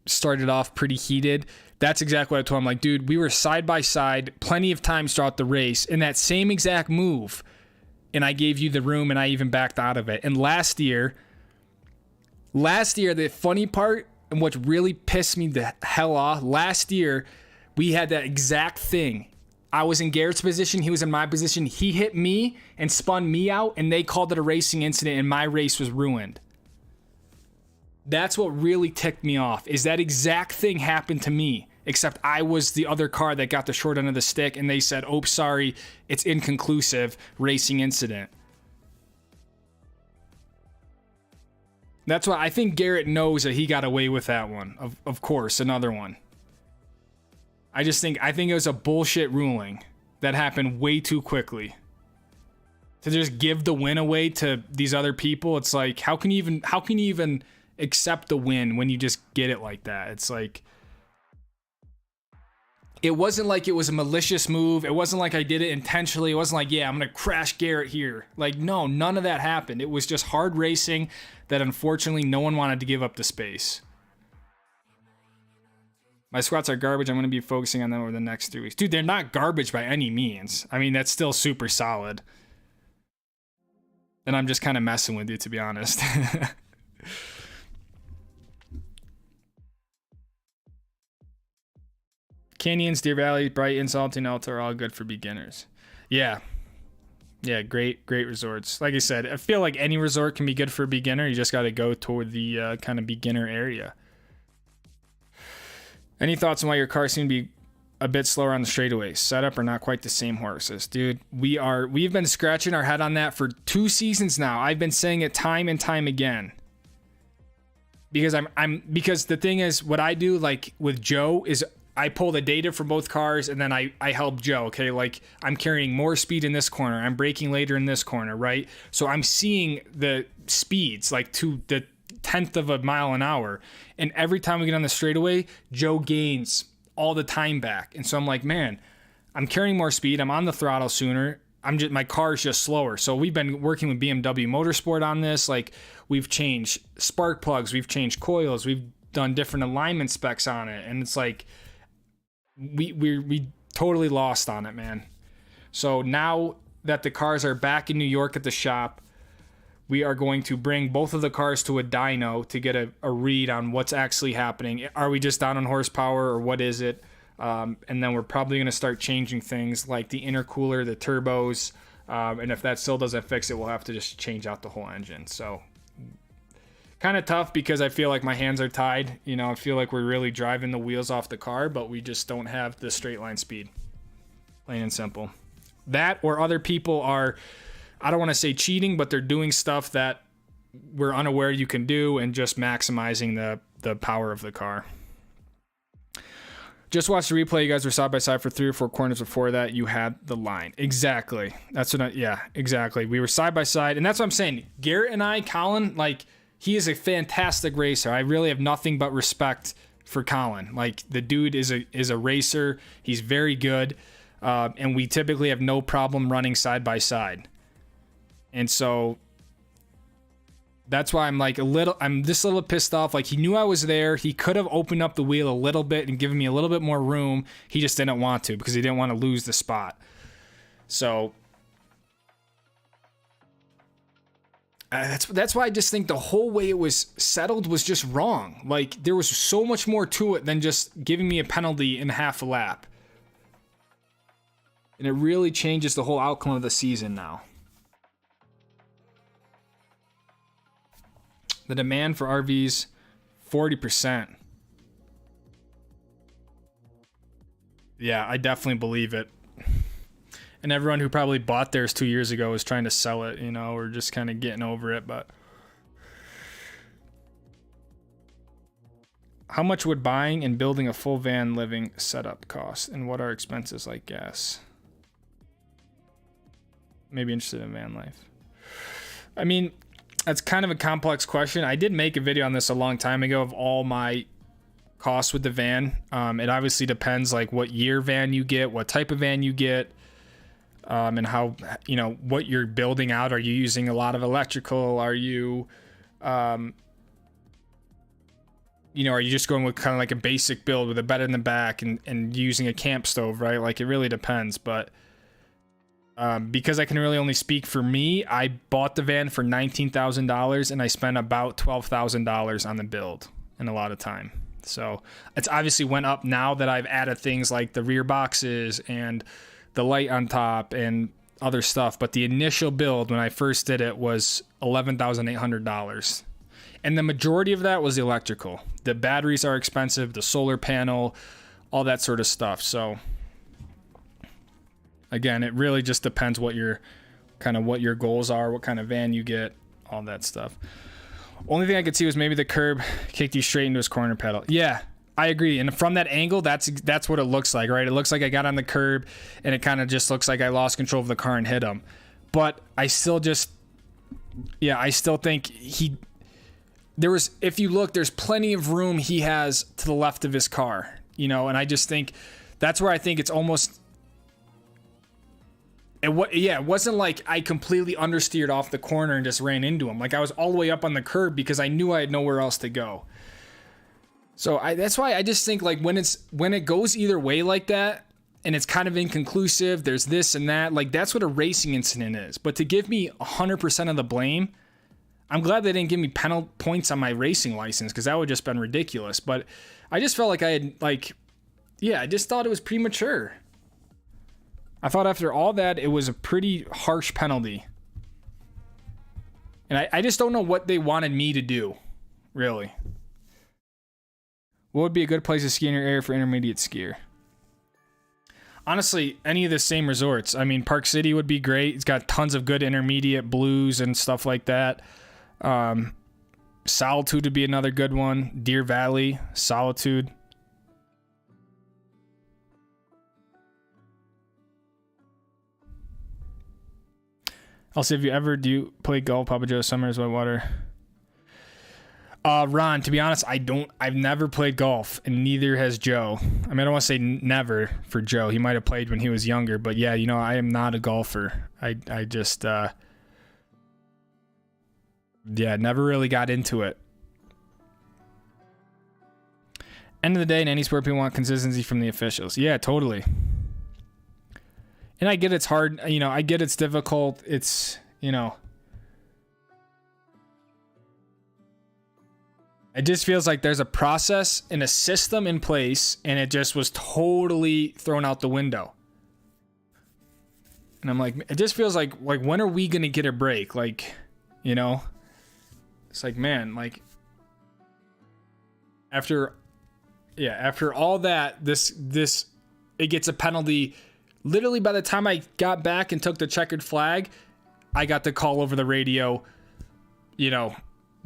started off pretty heated, that's exactly what I told him. Like, dude, we were side by side plenty of times throughout the race in that same exact move, and I gave you the room and I even backed out of it. And last year, the funny part and what really pissed me the hell off, last year we had that exact thing. I was in Garrett's position, he was in my position, he hit me and spun me out, and they called it a racing incident and my race was ruined. That's what really ticked me off, is that exact thing happened to me, except I was the other car that got the short end of the stick, and they said, oh, sorry, it's inconclusive, racing incident. That's why I think Garrett knows that he got away with that one. Of course, another one. I think it was a bullshit ruling that happened way too quickly. To just give the win away to these other people, it's like, how can you even accept the win when you just get it like that? It's like, it wasn't like it was a malicious move. It wasn't like I did it intentionally. It wasn't like, yeah, I'm going to crash Garrett here. Like, no, none of that happened. It was just hard racing that unfortunately no one wanted to give up the space. My squats are garbage. I'm going to be focusing on them over the next 3 weeks. Dude, they're not garbage by any means. I mean, that's still super solid. And I'm just kind of messing with you, to be honest. Canyons, Deer Valley, Brighton, Salty, Alta are all good for beginners. Yeah, great resorts. Like I said, I feel like any resort can be good for a beginner. You just got to go toward the kind of beginner area. Any thoughts on why your car seemed to be a bit slower on the straightaways? Setup are not quite the same horses. Dude, we've been scratching our head on that for 2 seasons now. I've been saying it time and time again. Because because the thing is, what I do, like with Joe, is I pull the data from both cars and then I help Joe. Okay, like I'm carrying more speed in this corner, I'm braking later in this corner, right? So I'm seeing the speeds like to the 10th of a mile an hour, and every time we get on the straightaway, Joe gains all the time back. And so I'm like, man, I'm carrying more speed, I'm on the throttle sooner, my car's just slower. So we've been working with BMW Motorsport on this. Like, we've changed spark plugs, we've changed coils, we've done different alignment specs on it, and it's like we totally lost on it, man. So now that the cars are back in New York at the shop, we are going to bring both of the cars to a dyno to get a read on what's actually happening. Are we just down on horsepower, or what is it? And then we're probably going to start changing things like the intercooler, the turbos, and if that still doesn't fix it, we'll have to just change out the whole engine. So kind of tough, because I feel like my hands are tied. You know, I feel like we're really driving the wheels off the car, but we just don't have the straight line speed. Plain and simple. That, or other people are, I don't want to say cheating, but they're doing stuff that we're unaware you can do and just maximizing the power of the car. Just watch the replay. You guys were side by side for 3 or 4 corners. Before that, you had the line. Exactly. That's what exactly. We were side by side, and that's what I'm saying. Garrett and I, Colin, like, he is a fantastic racer. I really have nothing but respect for Colin. Like, the dude is a racer. He's very good, and we typically have no problem running side by side. And so that's why I'm just a little pissed off. Like, he knew I was there. He could have opened up the wheel a little bit and given me a little bit more room. He just didn't want to, because he didn't want to lose the spot. So that's why I just think the whole way it was settled was just wrong. Like, there was so much more to it than just giving me a penalty in half a lap. And it really changes the whole outcome of the season now. The demand for RVs, 40%. Yeah, I definitely believe it. And everyone who probably bought theirs 2 years ago is trying to sell it, you know, or just kind of getting over it. But how much would buying and building a full van living setup cost? And what are expenses like gas? Maybe interested in van life. I mean, that's kind of a complex question. I did make a video on this a long time ago of all my costs with the van. It obviously depends like what year van you get, what type of van you get, and how, you know, what you're building out. Are you using a lot of electrical? Are you, you know, are you just going with kind of like a basic build with a bed in the back and using a camp stove, right? Like, it really depends. But because I can really only speak for me, I bought the van for $19,000 and I spent about $12,000 on the build in a lot of time. So it's obviously went up now that I've added things like the rear boxes and the light on top and other stuff. But the initial build when I first did it was $11,800. And the majority of that was the electrical. The batteries are expensive, the solar panel, all that sort of stuff. So again, it really just depends what your goals are, what kind of van you get, all that stuff. Only thing I could see was maybe the curb kicked you straight into his corner pedal. Yeah, I agree. And from that angle, that's what it looks like, right? It looks like I got on the curb and it kind of just looks like I lost control of the car and hit him. But I still think if you look, there's plenty of room he has to the left of his car, you know, and I just think that's where I think it's almost, it wasn't like I completely understeered off the corner and just ran into him. Like, I was all the way up on the curb because I knew I had nowhere else to go. So that's why I just think, like, when it goes either way like that and it's kind of inconclusive, there's this and that, like, that's what a racing incident is. But to give me 100% of the blame, I'm glad they didn't give me penalty points on my racing license, because that would just been ridiculous. But I just felt like I had, like, I just thought it was premature. I thought after all that, it was a pretty harsh penalty. And I just don't know what they wanted me to do, really. What would be a good place to ski in your area for intermediate skier? Honestly, any of the same resorts. I mean, Park City would be great. It's got tons of good intermediate blues and stuff like that. Solitude would be another good one. Deer Valley, Solitude. Also, if do you play golf, Papa Joe, Summers, Whitewater? Ron, to be honest, I've never played golf, and neither has Joe. I mean, I don't want to say never for Joe. He might have played when he was younger, but yeah, you know, I am not a golfer. I just, never really got into it. End of the day, in any sport, people want consistency from the officials. Yeah, totally. And I get it's hard, you know, I get it's difficult. It's, you know, it just feels like there's a process and a system in place, and it just was totally thrown out the window. And I'm like, it just feels like when are we going to get a break? Like, you know, it's like, man, like after all that, this, it gets a penalty. Literally by the time I got back and took the checkered flag, I got the call over the radio, you know,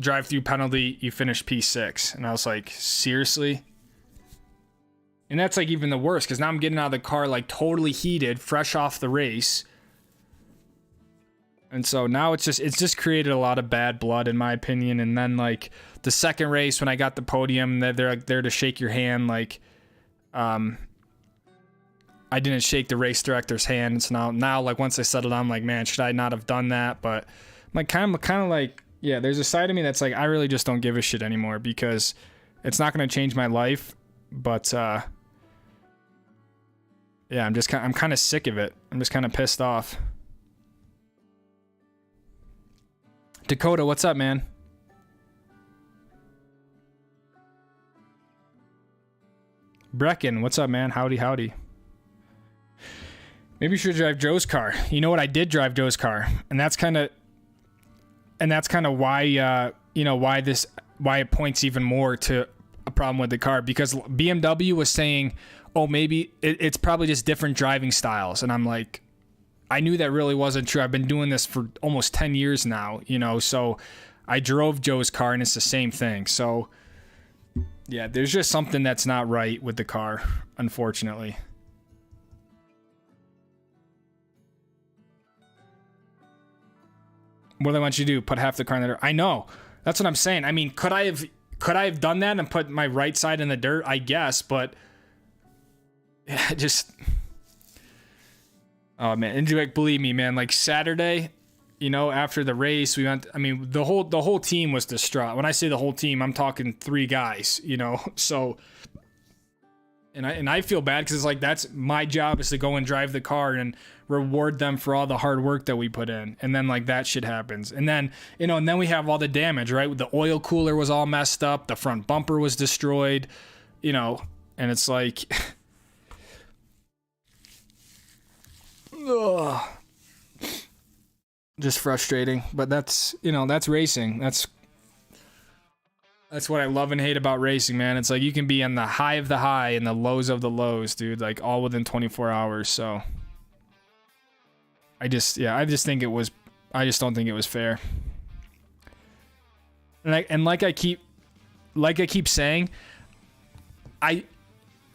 drive through penalty, you finished P6. And I was like, seriously? And that's like even the worst, because now I'm getting out of the car like totally heated, fresh off the race. And so now it's just created a lot of bad blood, in my opinion. And then like the second race, when I got the podium, they're like there to shake your hand. Like, I didn't shake the race director's hand. So now like once I settled down, I'm like, man, should I not have done that? But I'm like kind of like, yeah, there's a side of me that's like, I really just don't give a shit anymore, because it's not going to change my life. But, yeah, I'm kind of sick of it. I'm just kind of pissed off. Dakota, what's up, man? Brecken, what's up, man? Howdy. Maybe you should drive Joe's car. You know what? I did drive Joe's car, and that's kind of why, you know, why it points even more to a problem with the car, because BMW was saying, oh, maybe it's probably just different driving styles. And I'm like, I knew that really wasn't true. I've been doing this for almost 10 years now, you know, so I drove Joe's car and it's the same thing. So yeah, there's just something that's not right with the car, unfortunately. What do I want you to do? Put half the car in there? I know. That's what I'm saying. I mean, could I Could I have done that and put my right side in the dirt? I guess, but just, oh man, and like, believe me, man, like Saturday, you know, after the race, we went, I mean, the whole team was distraught. When I say the whole team, I'm talking 3 guys, you know, so, and I feel bad because it's like, that's my job, is to go and drive the car and reward them for all the hard work that we put in. And then like that shit happens. And then, you know, and then we have all the damage, right? The oil cooler was all messed up. The front bumper was destroyed, you know, and it's like, ugh. Just frustrating, but that's, you know, that's racing. That's what I love and hate about racing, man. It's like you can be on the high of the high and the lows of the lows, dude, like all within 24 hours. So I just don't think it was fair. And like I keep saying, I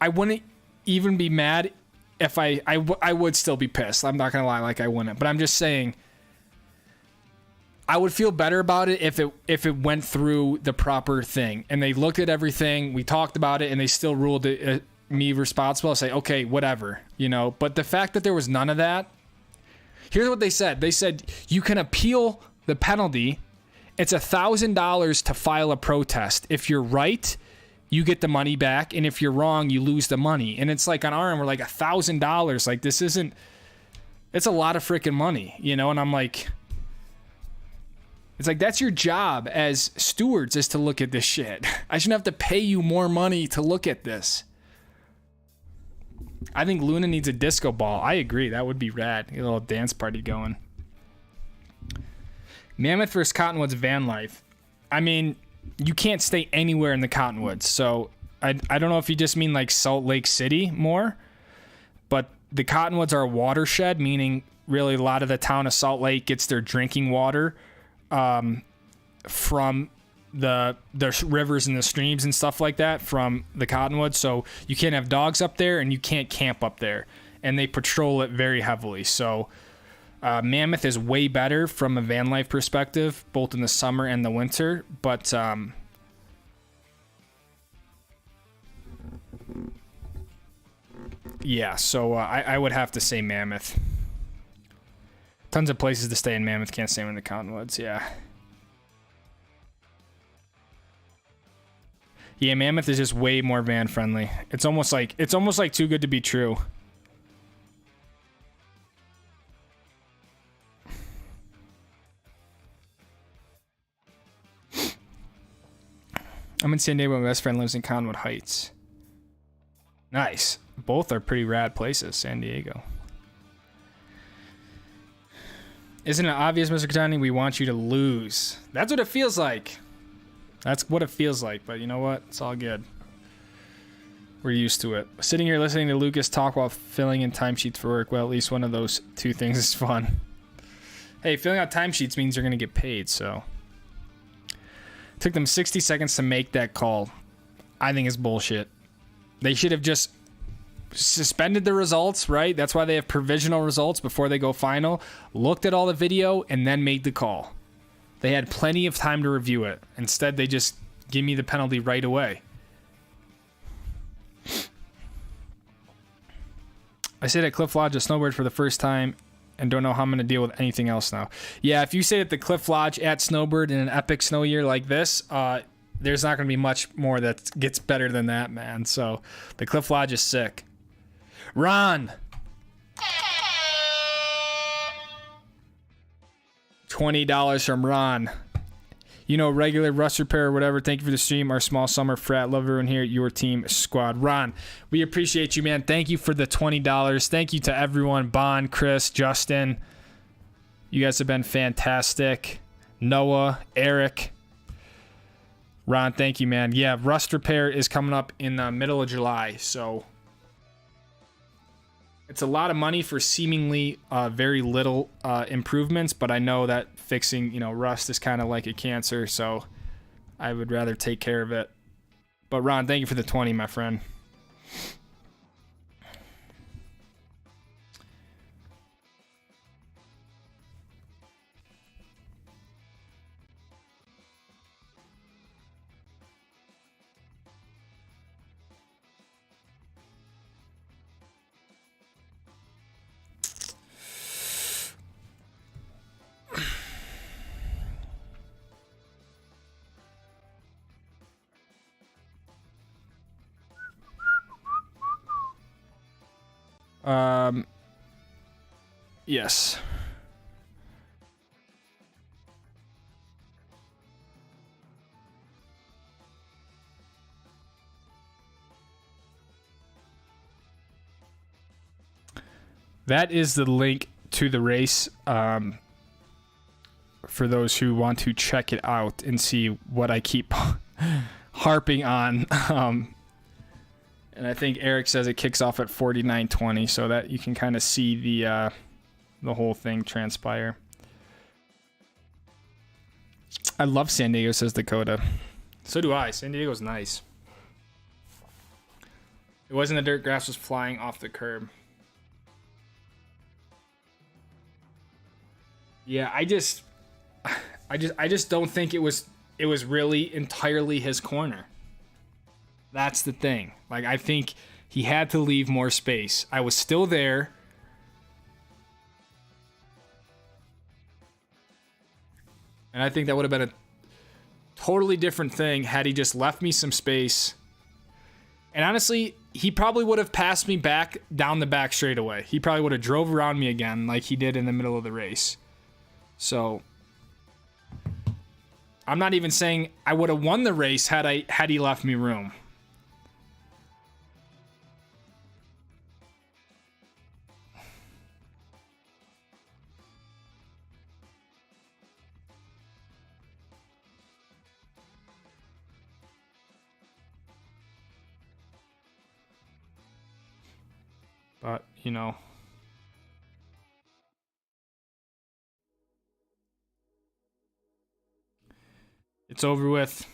wouldn't even be mad if I would still be pissed. I'm not gonna lie, like I wouldn't, but I'm just saying, I would feel better about it if it went through the proper thing and they looked at everything, we talked about it, and they still ruled it, me responsible. I'll say, okay, whatever, you know. But the fact that there was none of that, here's what they said. They said you can appeal the penalty. It's $1,000 to file a protest. If you're right, you get the money back, and if you're wrong, you lose the money. And it's like on our end, we're like $1,000. Like this isn't. It's a lot of freaking money, you know. And I'm like. It's like, that's your job as stewards, is to look at this shit. I shouldn't have to pay you more money to look at this. I think Luna needs a disco ball. I agree. That would be rad. Get a little dance party going. Mammoth versus Cottonwoods van life. I mean, you can't stay anywhere in the Cottonwoods. So I don't know if you just mean like Salt Lake City more. But the Cottonwoods are a watershed, meaning really a lot of the town of Salt Lake gets their drinking water from the rivers and the streams and stuff like that from the Cottonwoods. So you can't have dogs up there and you can't camp up there, and they patrol it very heavily. So Mammoth is way better from a van life perspective, both in the summer and the winter. But yeah, so I would have to say Mammoth. Tons of places to stay in Mammoth, can't stay in the Cottonwoods, yeah. Yeah, Mammoth is just way more van friendly. It's almost like too good to be true. I'm in San Diego, my best friend lives in Conwood Heights. Nice. Both are pretty rad places, San Diego. Isn't it obvious, Mr. Katani? We want you to lose. That's what it feels like. That's what it feels like, but you know what? It's all good. We're used to it. Sitting here listening to Lucas talk while filling in timesheets for work. Well, at least one of those two things is fun. Hey, filling out timesheets means you're going to get paid, so. It took them 60 seconds to make that call. I think it's bullshit. They should have just suspended the results, right? That's why they have provisional results before they go final. Looked at all the video and then made the call. They had plenty of time to review it. Instead, they just give me the penalty right away. I stayed at Cliff Lodge, a snowbird for the first time, and don't know how I'm going to deal with anything else now. Yeah, if you stay at the Cliff Lodge at Snowbird in an epic snow year like this, there's not going to be much more that gets better than that, man. So the Cliff Lodge is sick. Ron! $20 from Ron. You know, regular rust repair or whatever. Thank you for the stream. Our small summer frat. Love everyone here at your team squad. Ron, we appreciate you, man. Thank you for the $20. Thank you to everyone. Bond, Chris, Justin. You guys have been fantastic. Noah, Eric. Ron, thank you, man. Yeah, rust repair is coming up in the middle of July, so it's a lot of money for seemingly very little improvements, but I know that fixing, rust is kind of like a cancer, so I would rather take care of it. But Ron, thank you for the 20, my friend. Yes. That is the link to the race, for those who want to check it out and see what I keep harping on. And I think Eric says it kicks off at 49:20, so that you can kind of see the whole thing transpire. I love San Diego, says Dakota. So do I. San Diego's nice. It wasn't the dirt, grass was flying off the curb. Yeah, I just don't think it was really entirely his corner. That's the thing. Like, I think he had to leave more space. I was still there. And I think that would have been a totally different thing had he just left me some space. And honestly, he probably would have passed me back down the back straightaway. He probably would have drove around me again like he did in the middle of the race. So I'm not even saying I would have won the race had he left me room. But, you know, it's over with.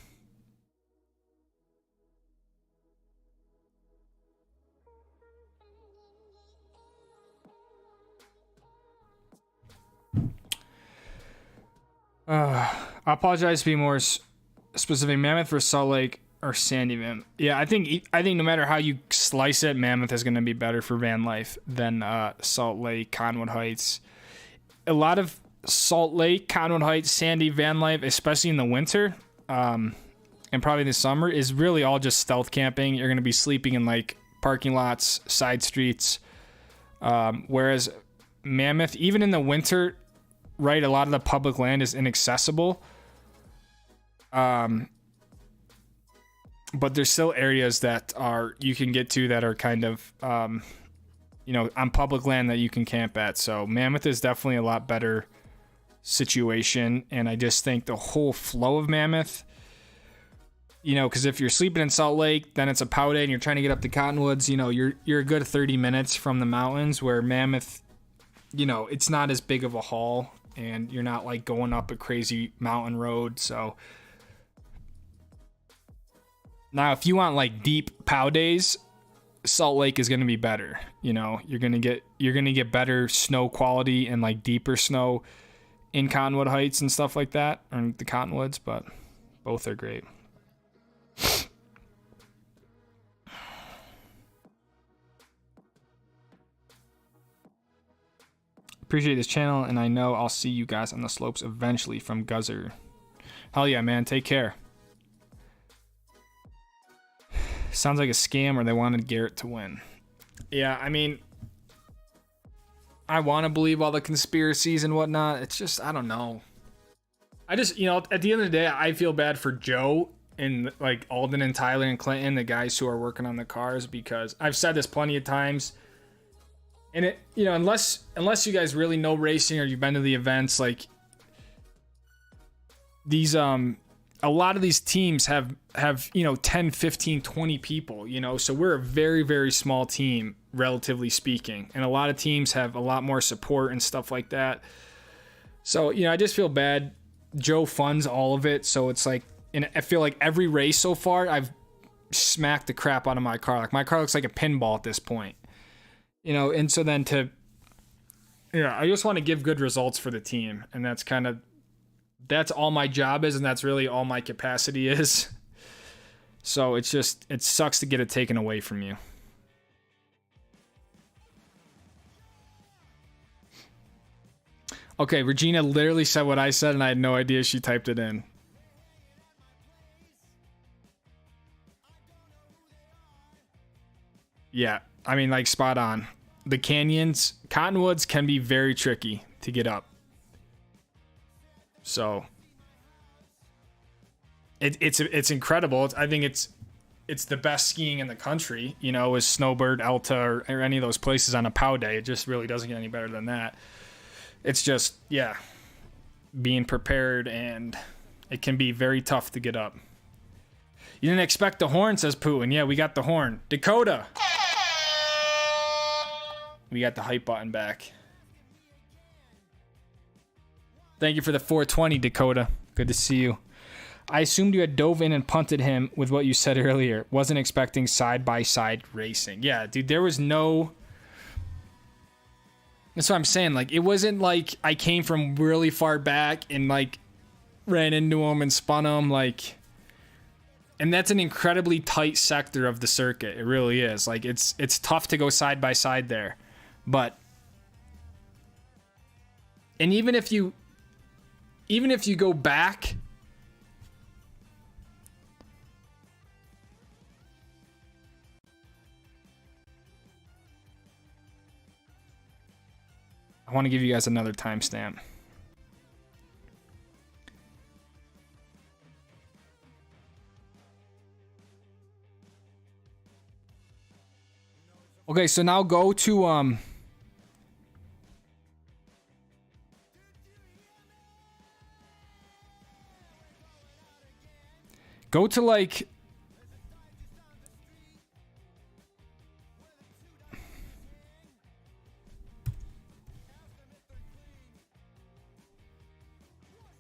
I apologize to be more specific. Mammoth versus Salt Lake or Sandy, man. Yeah, I think no matter how you slice it, Mammoth is going to be better for Vanlife than Salt Lake, Conwood Heights. A lot of Salt Lake, Conwood Heights, Sandy, Vanlife, especially in the winter, and probably in the summer, is really all just stealth camping. You're going to be sleeping in like parking lots, side streets. Whereas Mammoth, even in the winter, right, a lot of the public land is inaccessible. But there's still areas that you can get to that are kind of, on public land that you can camp at. So Mammoth is definitely a lot better situation. And I just think the whole flow of Mammoth, because if you're sleeping in Salt Lake, then it's a pow day and you're trying to get up to Cottonwoods, you're a good 30 minutes from the mountains, where Mammoth, it's not as big of a haul and you're not like going up a crazy mountain road. So now, if you want like deep pow days, Salt Lake is going to be better. You're going to get better snow quality and like deeper snow in Cottonwood Heights and stuff like that, or the Cottonwoods, but both are great. Appreciate this channel, and I know I'll see you guys on the slopes eventually. From Guzzer. Hell yeah, man. Take care. Sounds like a scam, or they wanted Garrett to win. Yeah, I mean, I want to believe all the conspiracies and whatnot. It's just, I don't know. I just, at the end of the day, I feel bad for Joe and like Alden and Tyler and Clinton, the guys who are working on the cars, because I've said this plenty of times. And it, unless you guys really know racing or you've been to the events, like these, a lot of these teams have 10, 15, 20 people, so we're a very, very small team, relatively speaking. And a lot of teams have a lot more support and stuff like that. So, I just feel bad. Joe funds all of it. So it's like, and I feel like every race so far, I've smacked the crap out of my car. Like my car looks like a pinball at this point, and so then I just want to give good results for the team. And that's all my job is, and that's really all my capacity is. So it sucks to get it taken away from you. Okay, Regina literally said what I said, and I had no idea she typed it in. Yeah, I mean, like, spot on. the canyons, Cottonwoods can be very tricky to get up. So it's incredible. I think it's the best skiing in the country, you know, is Snowbird, Alta, or any of those places on a POW day. It just really doesn't get any better than that. It's just, yeah, being prepared, and it can be very tough to get up. You didn't expect the horn, says Putin. Yeah, we got the horn. Dakota! We got the hype button back. Thank you for the 420, Dakota. Good to see you. I assumed you had dove in and punted him with what you said earlier. Wasn't expecting side-by-side racing. Yeah, dude, there was no... That's what I'm saying. Like, it wasn't like I came from really far back and, like, ran into him and spun him, like... And that's an incredibly tight sector of the circuit. It really is. Like, it's tough to go side-by-side there. But... And even if you go back... I want to give you guys another timestamp. Okay, so now go to go to like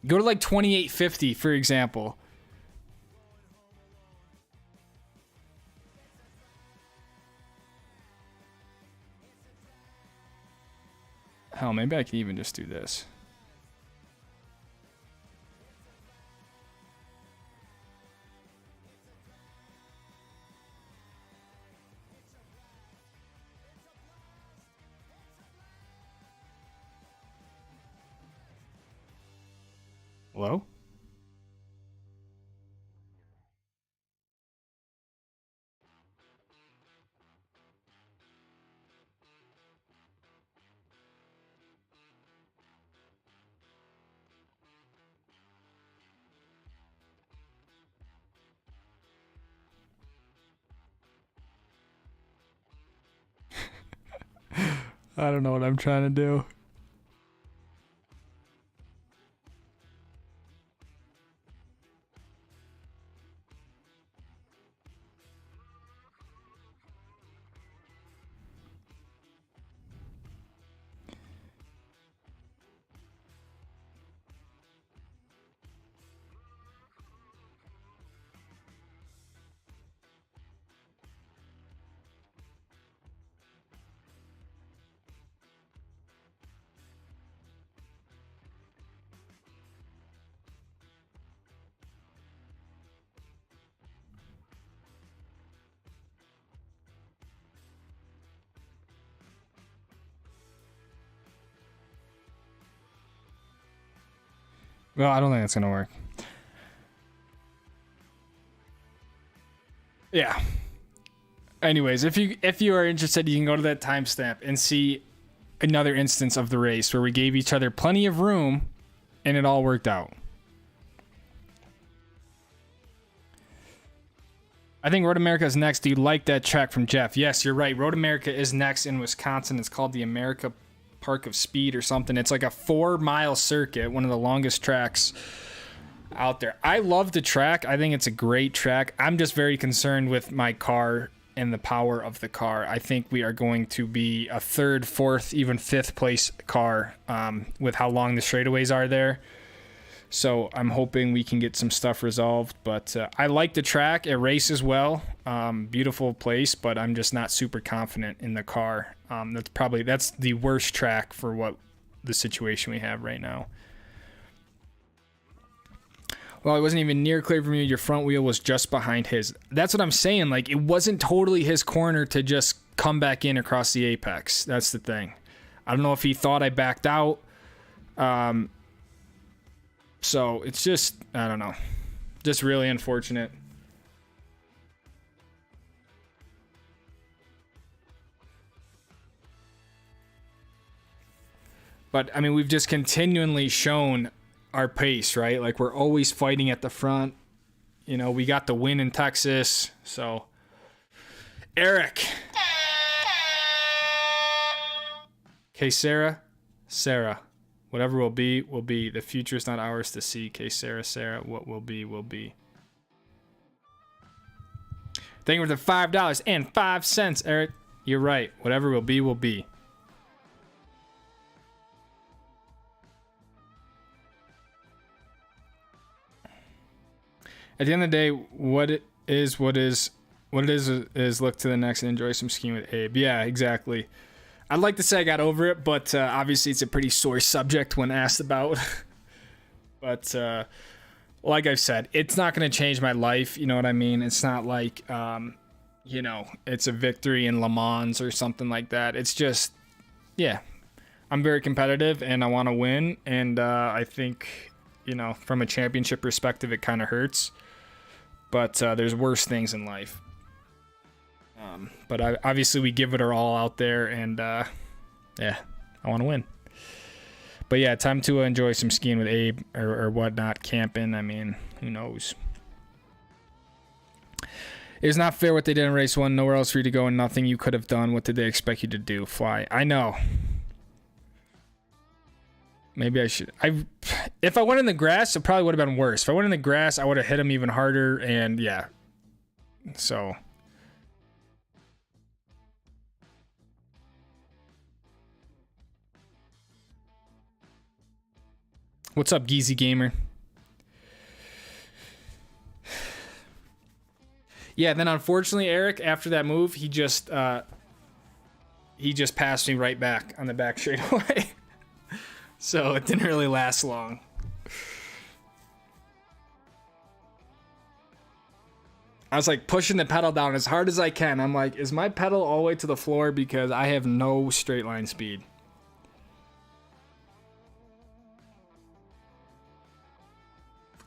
go to like 2850, for example. Hell, maybe I can even just do this. Hello? I don't know what I'm trying to do. Well, I don't think that's gonna work. Yeah. Anyways, if you are interested, you can go to that timestamp and see another instance of the race where we gave each other plenty of room and it all worked out. I think Road America is next. Do you like that track from Jeff? Yes, you're right. Road America is next in Wisconsin. It's called the America Park of Speed or something. It's like a 4-mile circuit, one of the longest tracks out there. I love the track. I think it's a great track. I'm just very concerned with my car and the power of the car. I think we are going to be a 3rd, 4th, even 5th place car with how long the straightaways are there. So I'm hoping we can get some stuff resolved. But I like the track. It races well. Beautiful place, but I'm just not super confident in the car. That's the worst track for what the situation we have right now. Well, it wasn't even near clear from you. Your front wheel was just behind his. That's what I'm saying. Like, it wasn't totally his corner to just come back in across the apex. That's the thing. I don't know if he thought I backed out. So it's just, I don't know. Just really unfortunate. But I mean, we've just continually shown our pace, right? Like we're always fighting at the front. You know, we got the win in Texas. So, Eric. Okay, Sarah. Whatever will be, will be. The future is not ours to see. Okay, Sarah. What will be, will be. Thank you for the $5.05, Eric. You're right. Whatever will be, will be. At the end of the day, what it is look to the next and enjoy some skiing with Abe. Yeah, exactly. I'd like to say I got over it, but obviously it's a pretty sore subject when asked about. But like I've said, it's not going to change my life. You know what I mean? It's not like, you know, it's a victory in Le Mans or something like that. It's just, yeah, I'm very competitive and I want to win. And I think, you know, from a championship perspective, it kind of hurts. But there's worse things in life. But obviously we give it our all out there, and yeah, I want to win. But yeah, time to enjoy some skiing with Abe or whatnot, camping. I mean, who knows? It's not fair what they did in race 1. Nowhere else for you to go and nothing you could have done. What did they expect you to do? Fly. I know. Maybe I should. If I went in the grass, it probably would have been worse. If I went in the grass, I would have hit him even harder, and yeah. So. What's up, Geezy Gamer? Yeah, then unfortunately, Eric, after that move, he just passed me right back on the back straightaway. So it didn't really last long. I was like pushing the pedal down as hard as I can. I'm like, is my pedal all the way to the floor? Because I have no straight line speed.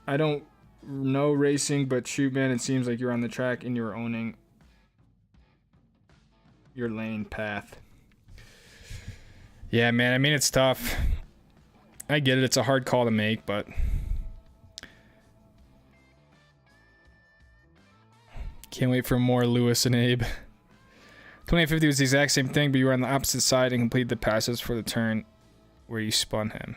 I don't know racing, but shoot, man, it seems like you're on the track and you're owning your lane path. Yeah, man, I mean, it's tough. I get it. It's a hard call to make, but can't wait for more Lewis and Abe. 2850 was the exact same thing, but you were on the opposite side and completed the passes for the turn where you spun him.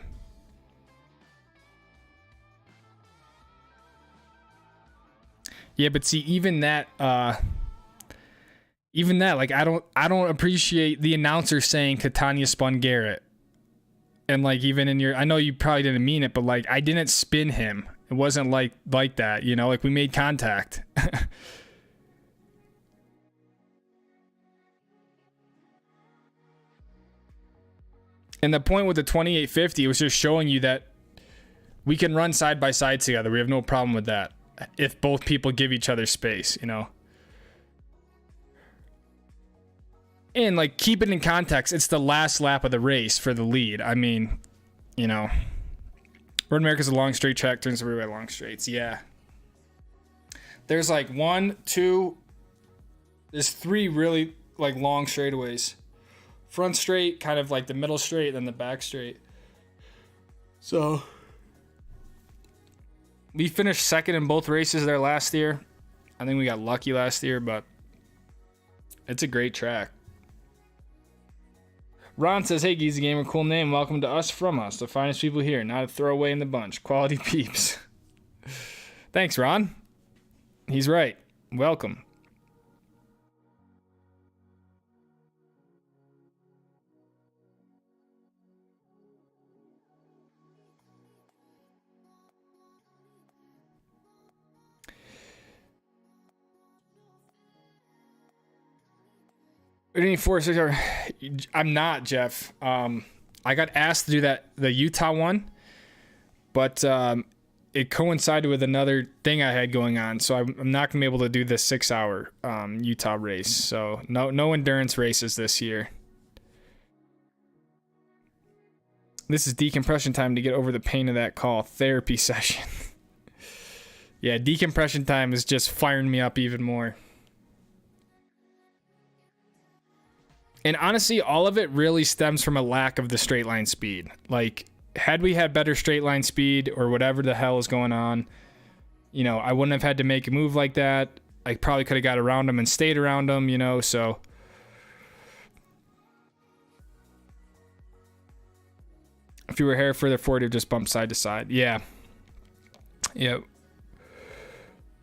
Yeah, but see, even that, like, I don't appreciate the announcer saying Catania spun Garrett. And like, even in your, I know you probably didn't mean it, but like, I didn't spin him. It wasn't like that, you know, like we made contact. And the point with the 2850 was just showing you that we can run side by side together. We have no problem with that. If both people give each other space, you know. And like, keep it in context. It's the last lap of the race for the lead. I mean, you know, Road America's a long straight track, turns everywhere long straights. Yeah. There's like 1, 2. There's 3 really like long straightaways. Front straight, kind of like the middle straight, then the back straight. So we finished second in both races there last year. I think we got lucky last year, but it's a great track. Ron says, hey, Geezy Gamer, cool name. Welcome to Us From Us, the finest people here. Not a throwaway in the bunch. Quality peeps. Thanks, Ron. He's right. Welcome. Any 4-6 I'm not, Jeff. I got asked to do the Utah one, but it coincided with another thing I had going on, so I'm not gonna be able to do the 6-hour Utah race. So no endurance races this year. This is decompression time to get over the pain of that call. Therapy session. Yeah, decompression time is just firing me up even more. And honestly, all of it really stems from a lack of the straight line speed. Like, had we had better straight line speed or whatever the hell is going on, you know, I wouldn't have had to make a move like that. I probably could have got around him and stayed around him, you know, so. If you were hair further forward, it just bumped side to side. Yeah. Yeah.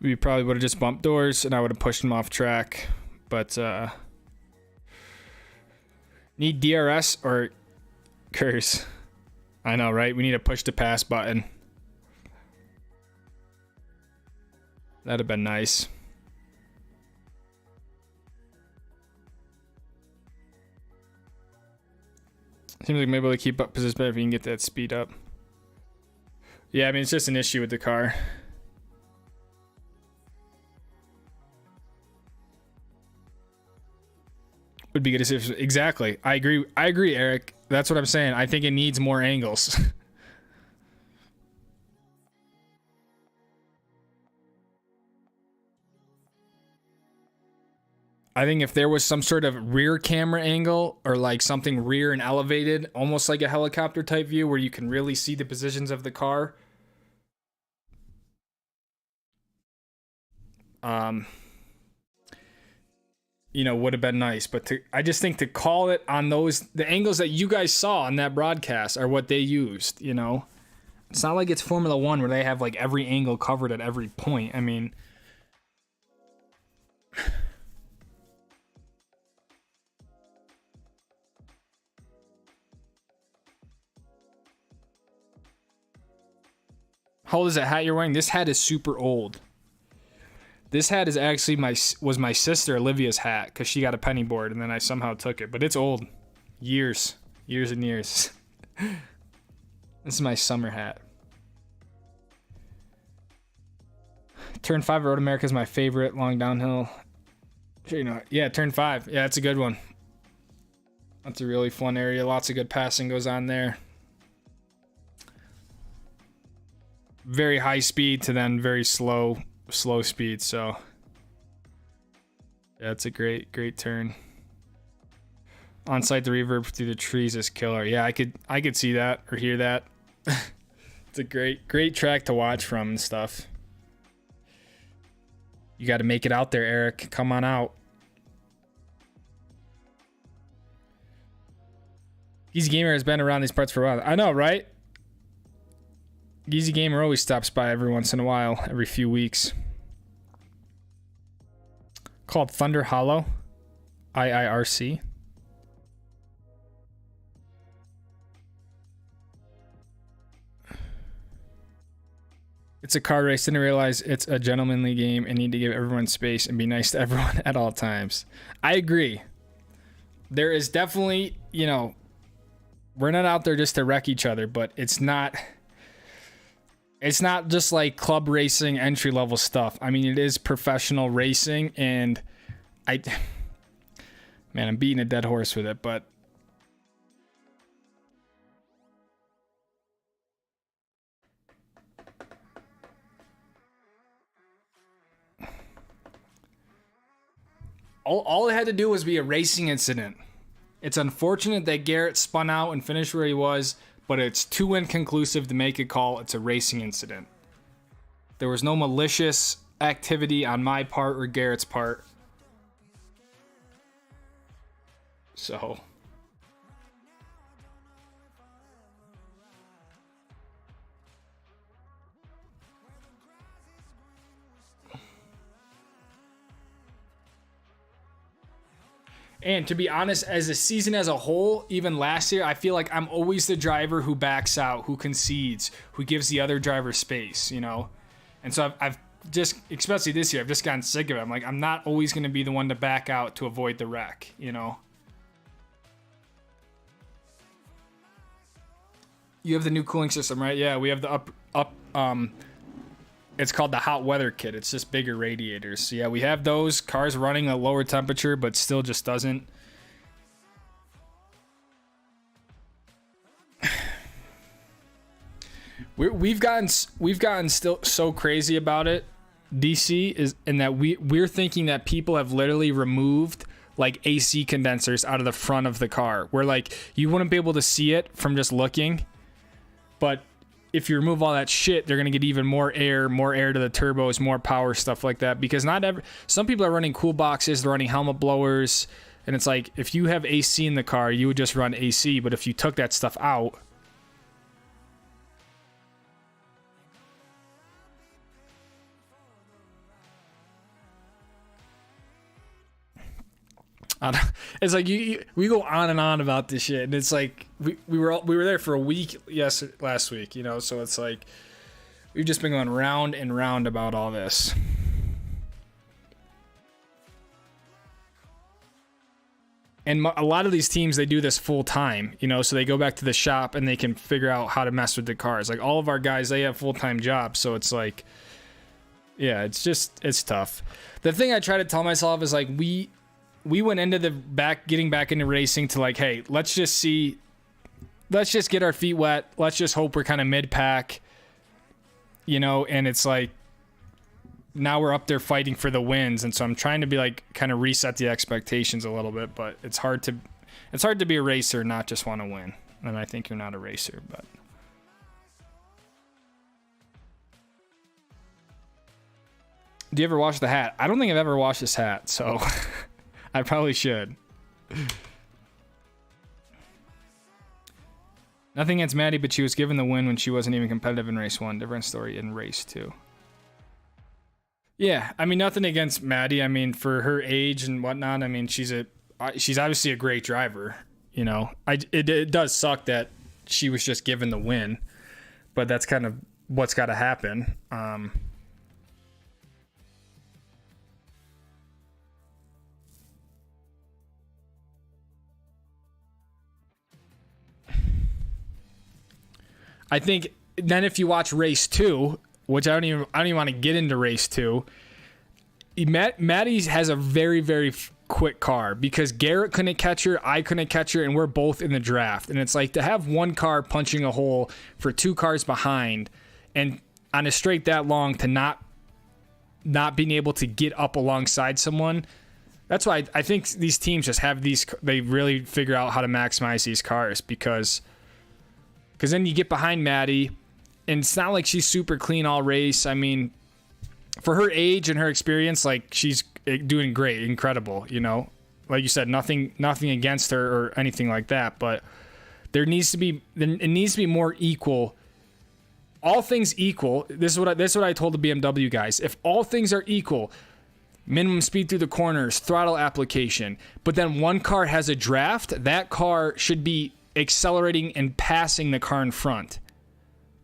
We probably would have just bumped doors and I would have pushed him off track. But, need DRS or curse? I know, right? We need a push to pass button. That'd have been nice. Seems like maybe we'll keep up position better if you can get that speed up. Yeah, I mean, it's just an issue with the car. Would be good to see if, exactly. I agree, Eric. That's what I'm saying. I think it needs more angles. I think if there was some sort of rear camera angle or like something rear and elevated, almost like a helicopter type view where you can really see the positions of the car. You know, would have been nice, but I just think to call it on the angles that you guys saw on that broadcast are what they used, you know? It's not like it's Formula One where they have like every angle covered at every point. I mean, how old is that hat you're wearing? This hat is super old. This hat is actually was my sister Olivia's hat because she got a penny board and then I somehow took it. But it's old. Years and years. This is my summer hat. Turn 5 Road America is my favorite. Long downhill. Sure, you know. Yeah, turn 5. Yeah, that's a good one. That's a really fun area. Lots of good passing goes on there. Very high speed to then very slow speed, so yeah, it's a great turn. On site, the reverb through the trees is killer. Yeah, I could see that or hear that. It's a great track to watch from and stuff. You got to make it out there, Eric. Come on out. Easy Gamer has been around these parts for a while. I know, right? Easy Gamer always stops by every once in a while, every few weeks. Called Thunder Hollow, IIRC. It's a car race. Didn't realize it's a gentlemanly game and need to give everyone space and be nice to everyone at all times. I agree. There is definitely, you know, we're not out there just to wreck each other, but it's not just like club racing entry level stuff. I mean, it is professional racing, and man, I'm beating a dead horse with it, but all it had to do was be a racing incident. It's unfortunate that Garrett spun out and finished where he was, but it's too inconclusive to make a call. It's a racing incident. There was no malicious activity on my part or Garrett's part. So and to be honest, as a season as a whole, even last year, I feel like I'm always the driver who backs out, who concedes, who gives the other driver space, you know? And so I've just, especially this year, I've just gotten sick of it. I'm like, I'm not always going to be the one to back out to avoid the wreck, you know? You have the new cooling system, right? Yeah, we have the it's called the hot weather kit. It's just bigger radiators. So yeah, we have those cars running a lower temperature, but still just doesn't. We've gotten still so crazy about it. DC is in that we're thinking that people have literally removed like AC condensers out of the front of the car, where like you wouldn't be able to see it from just looking, but if you remove all that shit, they're gonna get even more air to the turbos, more power, stuff like that. Because some people are running cool boxes, they're running helmet blowers, and it's like if you have AC in the car, you would just run AC. But if you took that stuff out, it's like we go on and on about this shit, and it's like we were there for a week last week, you know, so it's like we've just been going round and round about all this. And a lot of these teams, they do this full time, you know, so they go back to the shop and they can figure out how to mess with the cars. Like all of our guys, they have full-time jobs, so it's like, yeah, it's tough. The thing I try to tell myself is like we went into getting back into racing to like, hey, let's just get our feet wet. Let's just hope we're kind of mid-pack, you know, and it's like, now we're up there fighting for the wins. And so I'm trying to be like, kind of reset the expectations a little bit, but it's hard to be a racer, not just want to win. And I think you're not a racer, but. Do you ever wash the hat? I don't think I've ever washed this hat, so I probably should. Nothing against Maddie, but she was given the win when she wasn't even competitive in race 1. Different story in race 2. Yeah, I mean, nothing against Maddie. I mean, for her age and whatnot, I mean, she's obviously a great driver. You know, it does suck that she was just given the win, but that's kind of what's got to happen. I think then if you watch race 2, which I don't even want to get into race 2, Maddie has a very, very quick car because Garrett couldn't catch her, I couldn't catch her, and we're both in the draft. And it's like to have one car punching a hole for 2 cars behind and on a straight that long to not being able to get up alongside someone. That's why I think these teams just have they really figure out how to maximize these cars because then you get behind Maddie, and it's not like she's super clean all race. I mean, for her age and her experience, like she's doing great, incredible, you know? Like you said, nothing against her or anything like that, but it needs to be more equal. All things equal, this is what I told the BMW guys. If all things are equal, minimum speed through the corners, throttle application, but then one car has a draft, that car should be accelerating and passing the car in front.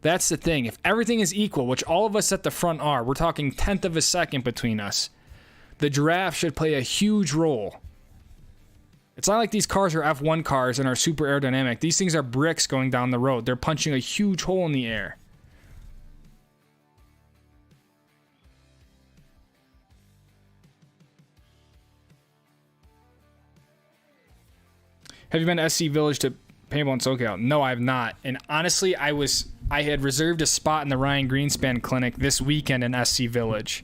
That's the thing. If everything is equal, which all of us at the front are, we're talking 1/10 of a second between us, the draft should play a huge role. It's not like these cars are F1 cars and are super aerodynamic. These things are bricks going down the road. They're punching a huge hole in the air. Have you been to SC Village to paintball in SoCal? No, I have not. And honestly, I had reserved a spot in the Ryan Greenspan clinic this weekend in SC Village.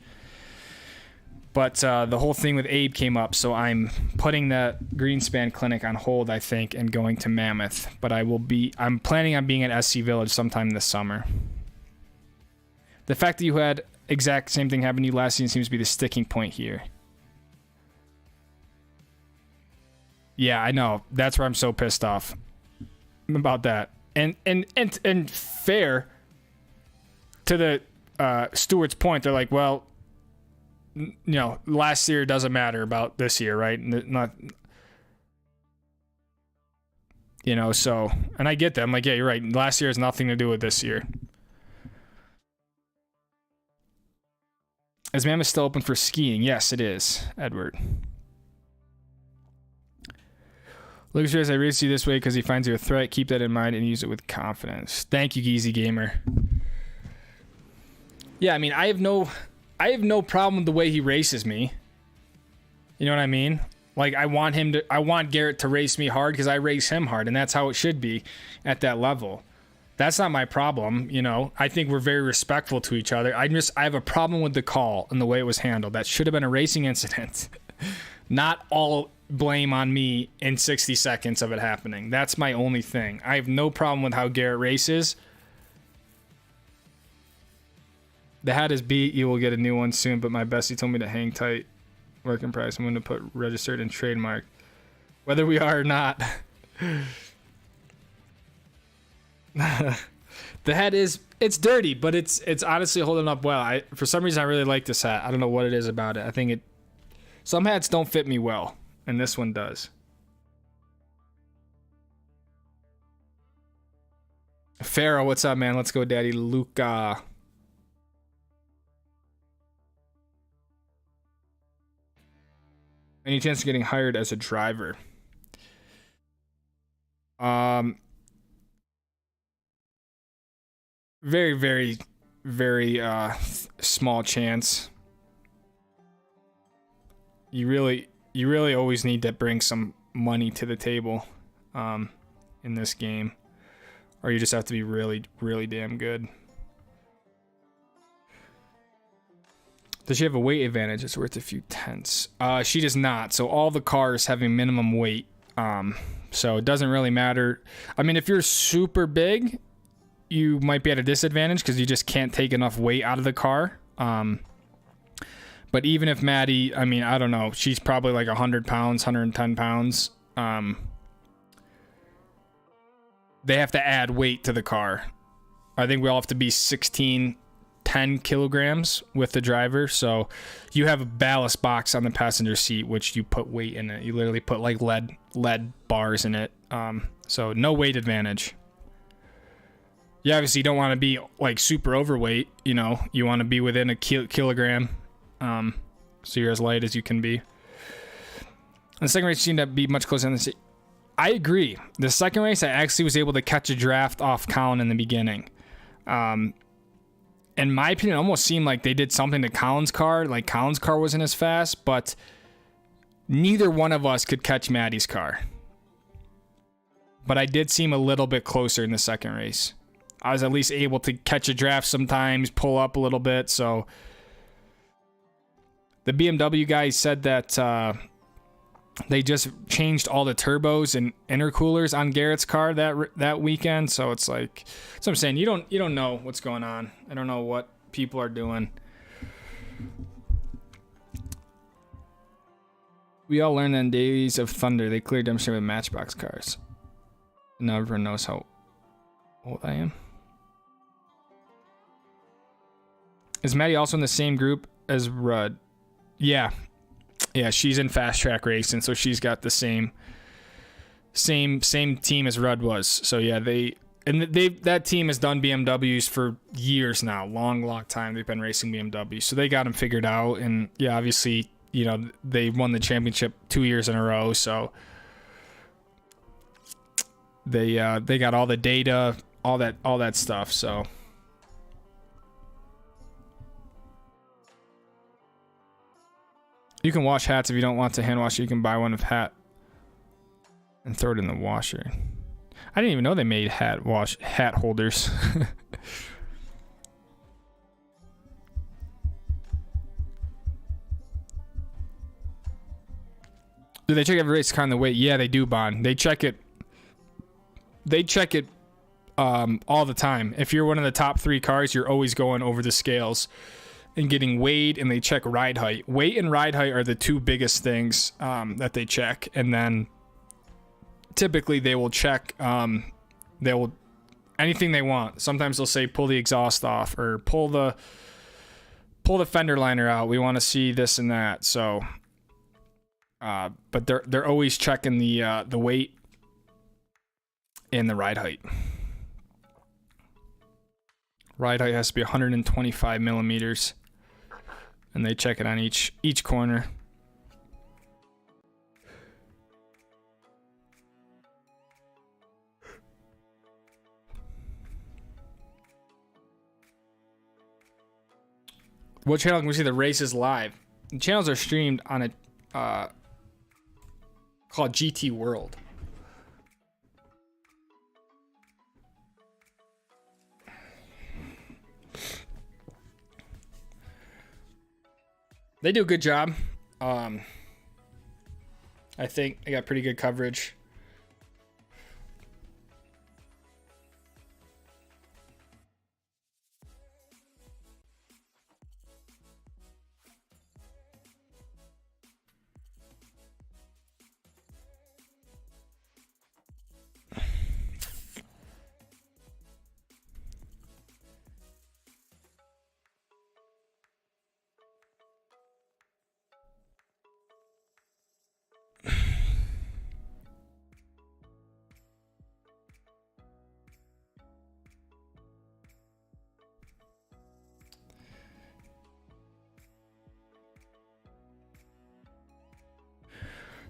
But the whole thing with Abe came up, so I'm putting the Greenspan clinic on hold, I think, and going to Mammoth. But I'm planning on being at SC Village sometime this summer. The fact that you had exact same thing happen to you last season seems to be the sticking point here. Yeah, I know. That's where I'm so pissed off about that. And fair to the Stewart's point, they're like, well, you know, last year doesn't matter about this year, right? Not, you know, so, and I get that. I'm like, yeah, you're right. Last year has nothing to do with this year. Is Mammoth still open for skiing? Yes, it is, Edward. Lucas says, I race you this way because he finds you a threat. Keep that in mind and use it with confidence. Thank you, Geezy Gamer. Yeah, I mean, I have no problem with the way he races me. You know what I mean? Like, I want Garrett to race me hard because I race him hard, and that's how it should be at that level. That's not my problem, you know. I think we're very respectful to each other. I have a problem with the call and the way it was handled. That should have been a racing incident. Not all blame on me in 60 seconds of it happening. That's my only thing. I have no problem with how Garrett races. The hat is beat. You will get a new one soon, but my bestie told me to hang tight. Working price. I'm going to put registered and trademark. Whether we are or not. The hat is, it's dirty, but it's honestly holding up well. For some reason I really like this hat. I don't know what it is about it. I think some hats don't fit me well, and this one does. Pharaoh, what's up, man? Let's go, Daddy. Luca. Any chance of getting hired as a driver? Very, very, very small chance. You really always need to bring some money to the table in this game, or you just have to be really, really damn good. Does she have a weight advantage? It's worth a few tenths. She does not. So all the cars have a minimum weight. So it doesn't really matter. I mean, if you're super big, you might be at a disadvantage because you just can't take enough weight out of the car. But even if Maddie, I mean, I don't know, she's probably like 100 pounds, 110 pounds. They have to add weight to the car. I think we all have to be 10 kilograms with the driver. So you have a ballast box on the passenger seat, which you put weight in it. You literally put like lead bars in it. So no weight advantage. You obviously don't want to be like super overweight. You know, you want to be within a kilogram. So you're as light as you can be. And the second race seemed to be much closer than the. I agree. The second race, I actually was able to catch a draft off Colin in the beginning. In my opinion, it almost seemed like they did something to Colin's car. Like Colin's car wasn't as fast, but neither one of us could catch Maddie's car. But I did seem a little bit closer in the second race. I was at least able to catch a draft sometimes, pull up a little bit. So the BMW guy said that they just changed all the turbos and intercoolers on Garrett's car that weekend. So it's like, that's what I'm saying. You don't know what's going on. I don't know what people are doing. We all learned that in Days of Thunder, they clearly demonstrated with Matchbox cars. Now everyone knows how old I am. Is Maddie also in the same group as Rudd? Yeah, she's in Fast Track Racing, so she's got the same team as Rudd was. So yeah, that team has done BMWs for years now, long time. They've been racing BMW, so they got them figured out. And yeah, obviously, you know, they won the championship 2 years in a row, so they got all the data, all that stuff. So. You can wash hats if you don't want to hand wash it. You can buy one of hat and throw it in the washer. I didn't even know they made hat holders. Do they check every race car on the weight? Yeah, they do, Bond. They check it. All the time. If you're one of the top 3 cars, you're always going over the scales and getting weighed, and they check ride height. Weight and ride height are the 2 biggest things that they check. And then typically they will check anything they want. Sometimes they'll say pull the exhaust off or pull the fender liner out. We want to see this and that. So but they're always checking the weight and the ride height. Ride height has to be 125 millimeters. And they check it on each corner. What channel can we see the races live? The channels are streamed on a called GT World. They do a good job. I think I got pretty good coverage.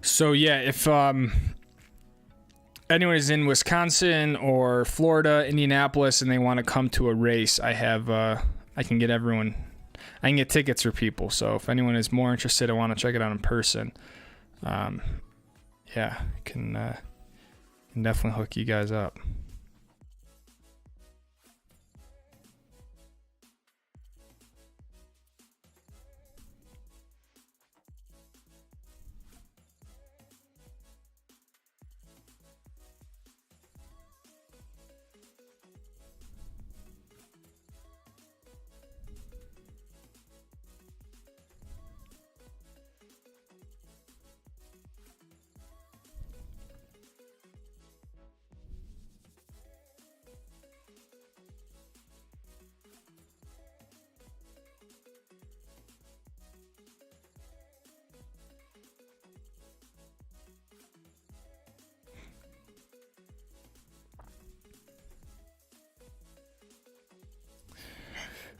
So yeah, if anyone is in Wisconsin or Florida, Indianapolis, and they want to come to a race, I can get everyone. I can get tickets for people. So if anyone is more interested and want to check it out in person, yeah, I can definitely hook you guys up.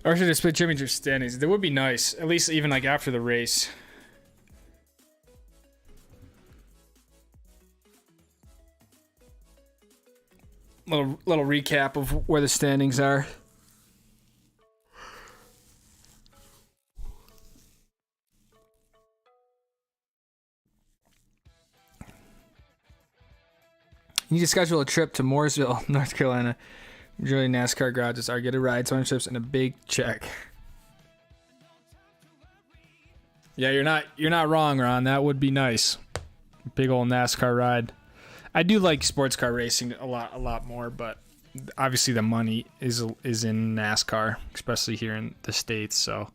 Or should I split championship standings? That would be nice. At least even like after the race. Little recap of where the standings are. You need to schedule a trip to Mooresville, North Carolina. Majority NASCAR garages are get a ride, 200 trips, and a big check. Yeah, you're not wrong, Ron. That would be nice. Big old NASCAR ride. I do like sports car racing a lot more, but obviously the money is in NASCAR, especially here in the States, so.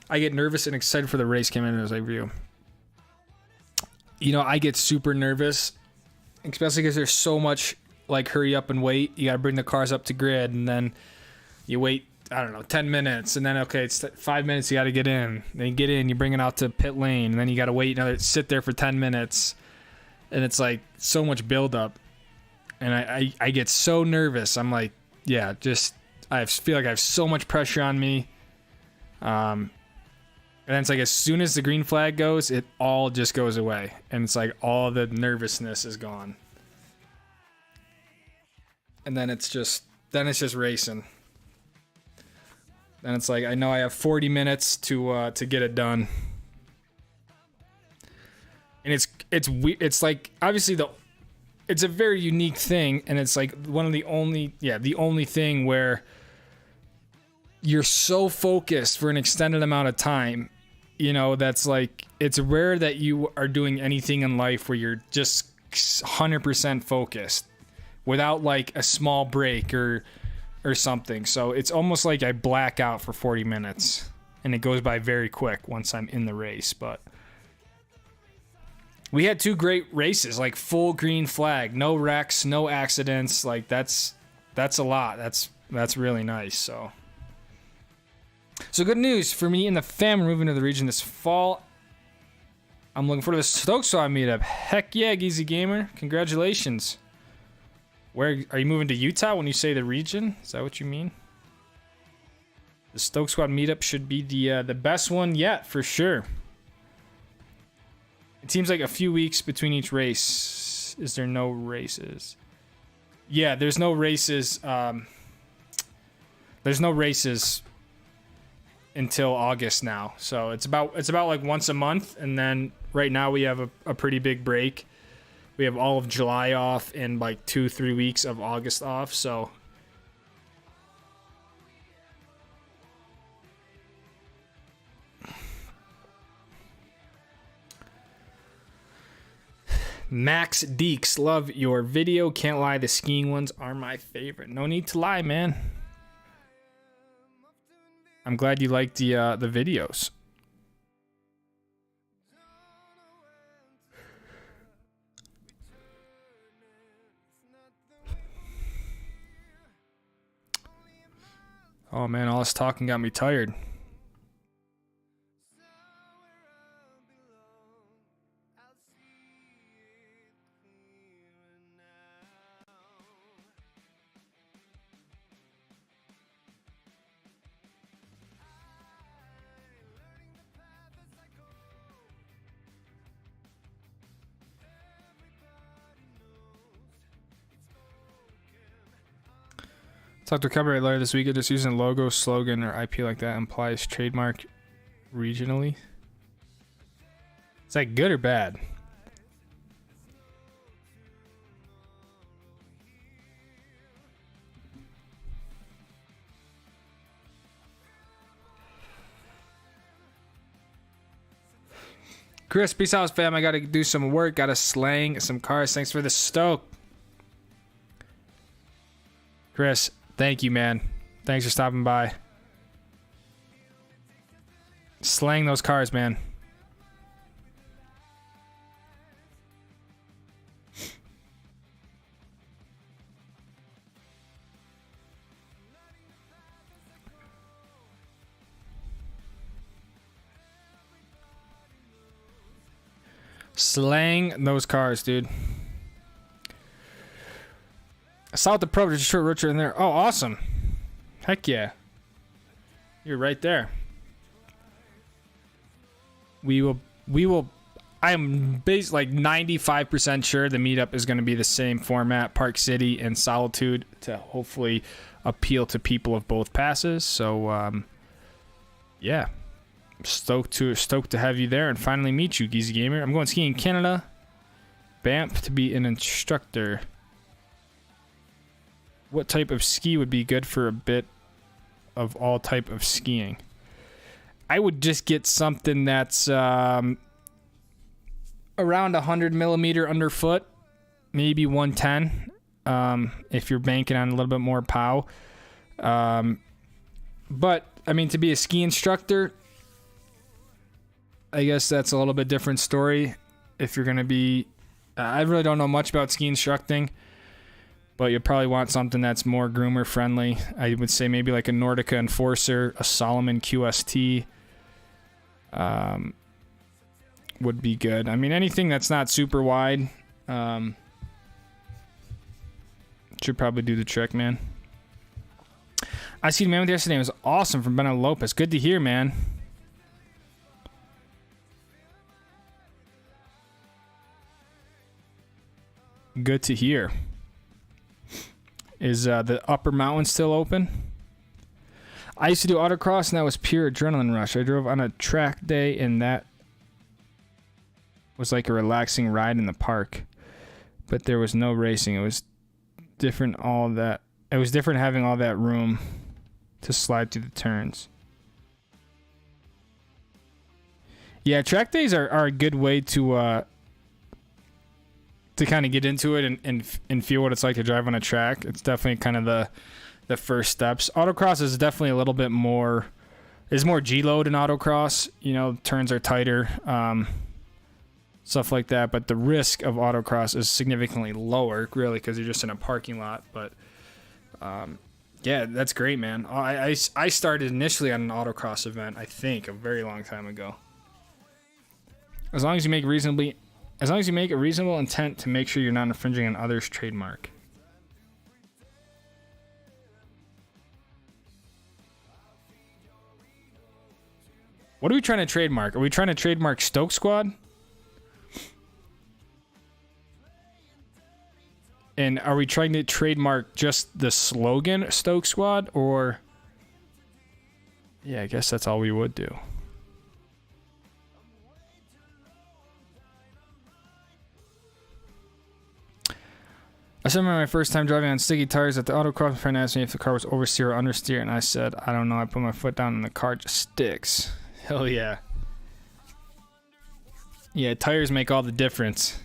I get nervous and excited for the race came in as I review. You know, I get super nervous, especially because there's so much like hurry up and wait. You got to bring the cars up to grid, and then you wait, I don't know, 10 minutes, and then, okay, it's 5 minutes, you got to get in. Then you get in, you bring it out to pit lane, and then you got to wait sit there for 10 minutes, and it's like so much buildup. And I get so nervous. I'm like, yeah, I feel like I have so much pressure on me. And then it's like as soon as the green flag goes, it all just goes away. And it's like all the nervousness is gone. And then it's just racing. Then it's like I know I have 40 minutes to get it done. And it's like obviously it's a very unique thing, and it's like one of the only thing where you're so focused for an extended amount of time. You know, that's like, it's rare that you are doing anything in life where you're just 100% focused without like a small break or something. So it's almost like I black out for 40 minutes and it goes by very quick once I'm in the race. But we had 2 great races, like full green flag, no wrecks, no accidents. Like that's a lot. That's really nice. So good news for me and the fam. We're moving to the region this fall. I'm looking forward to the Stoke Squad meetup. Heck yeah, Geezy Gamer. Congratulations. Where are you moving to Utah when you say the region? Is that what you mean? The Stoke Squad meetup should be the best one yet, for sure. It seems like a few weeks between each race. Is there no races? Yeah, there's no races. There's no races until August now. So it's about like once a month, and then right now we have a pretty big break. We have all of July off and like 2-3 weeks of August off. So Max Deeks, love your video. Can't lie, the skiing ones are my favorite. No need to lie, man. I'm glad you liked the videos. Oh man, all this talking got me tired. Talked to a copyright lawyer this week. Just using logo, slogan, or IP like that implies trademark regionally. Is that good or bad? Chris, peace out, fam. I gotta do some work. Gotta slang some cars. Thanks for the Stoke. Chris, thank you, man. Thanks for stopping by. Slang those cars, man. Slang those cars, dude. I saw the pro short Richard in there. Oh, awesome. Heck yeah. You're right there. We will I am basically like 95% sure the meetup is going to be the same format, Park City and Solitude, to hopefully appeal to people of both passes. So yeah. Stoked to have you there and finally meet you, Geezy Gamer. I'm going skiing in Canada. Banff to be an instructor. What type of ski would be good for a bit of all type of skiing? I would just get something that's around 100 millimeter underfoot, maybe 110. If you're banking on a little bit more pow. But I mean, to be a ski instructor, I guess that's a little bit different story. If you're going to be, I really don't know much about ski instructing, but you probably want something that's more groomer friendly. I would say maybe like a Nordica Enforcer, a Solomon QST would be good. I mean, anything that's not super wide should probably do the trick, man. I see the MAMMOTH yesterday. It was awesome from Beno Lopez. Good to hear, man. Good to hear. Is the upper mountain still open? I used to do autocross and that was pure adrenaline rush. I drove on a track day and that was like a relaxing ride in the park. But there was no racing. It was different it was different having all that room to slide through the turns. Yeah, track days are a good way to kind of get into it and feel what it's like to drive on a track. It's definitely kind of the first steps. Autocross is definitely a little bit more, there's more G-load in autocross. You know, turns are tighter, stuff like that. But the risk of autocross is significantly lower, really, because you're just in a parking lot. But yeah, that's great, man. I started initially on an autocross event, I think, a very long time ago. As long as you make a reasonable intent to make sure you're not infringing on others' trademark. What are we trying to trademark? Are we trying to trademark Stoke Squad? And are we trying to trademark just the slogan Stoke Squad? Or... yeah, I guess that's all we would do. I remember my first time driving on sticky tires at the autocross. My friend asked me if the car was oversteer or understeer, and I said, I don't know. I put my foot down and the car just sticks. Hell yeah. Yeah, tires make all the difference.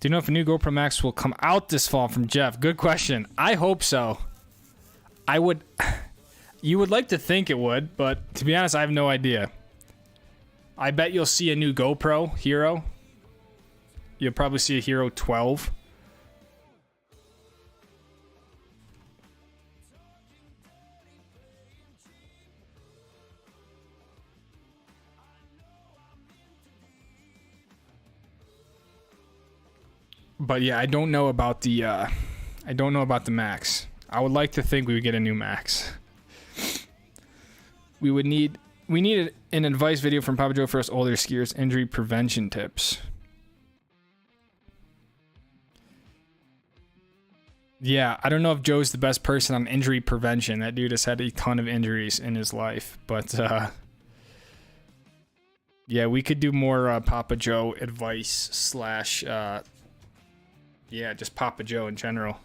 Do you know if a new GoPro Max will come out this fall from Jeff? Good question. I hope so. You would like to think it would, but to be honest, I have no idea. I bet you'll see a new GoPro Hero. You'll probably see a Hero 12. But yeah, I don't know about the Max. I would like to think we would get a new Max. We need an advice video from Papa Joe for us older skiers, injury prevention tips. Yeah, I don't know if Joe's the best person on injury prevention. That dude has had a ton of injuries in his life, but yeah, we could do more Papa Joe advice slash yeah, just Papa Joe in general.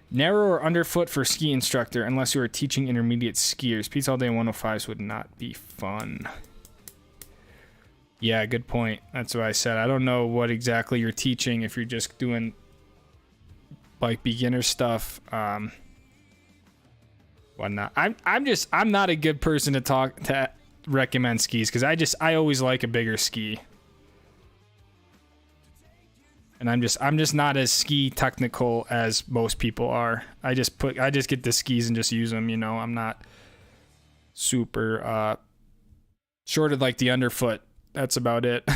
Narrow or underfoot for ski instructor unless you are teaching intermediate skiers. Pizza all day 105s would not be fun. Yeah, good point. That's what I said. I don't know what exactly you're teaching if you're just doing like beginner stuff. Whatnot. I'm not a good person to recommend skis because I always like a bigger ski. And I'm just not as ski technical as most people are. I just get the skis and just use them, you know. I'm not super short of like the underfoot. That's about it.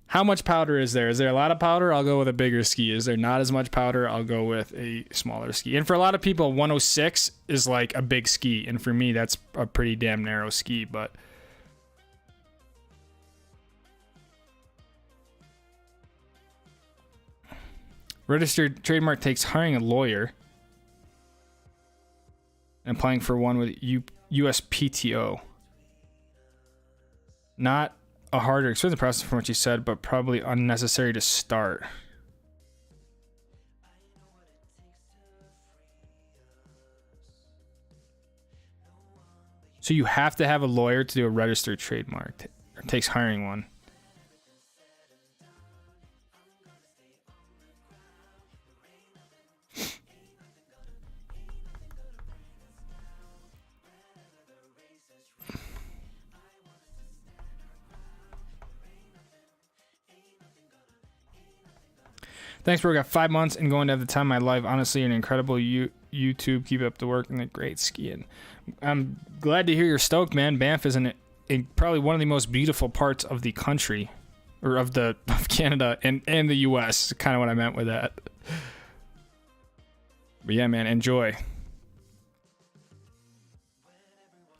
How much powder is there? Is there a lot of powder? I'll go with a bigger ski. Is there not as much powder? I'll go with a smaller ski. And for a lot of people, 106 is like a big ski. And for me, that's a pretty damn narrow ski. But registered trademark takes hiring a lawyer and applying for one with USPTO. Not a harder, expensive process from what you said, but probably unnecessary to start. So you have to have a lawyer to do a registered trademark. It takes hiring one. Thanks, bro. Got 5 months and going to have the time of my life. Honestly, an incredible YouTube. Keep up the work and the great skiing. I'm glad to hear you're stoked, man. Banff is probably one of the most beautiful parts of the country, or of Canada and the U.S. Kind of what I meant with that. But yeah, man, enjoy.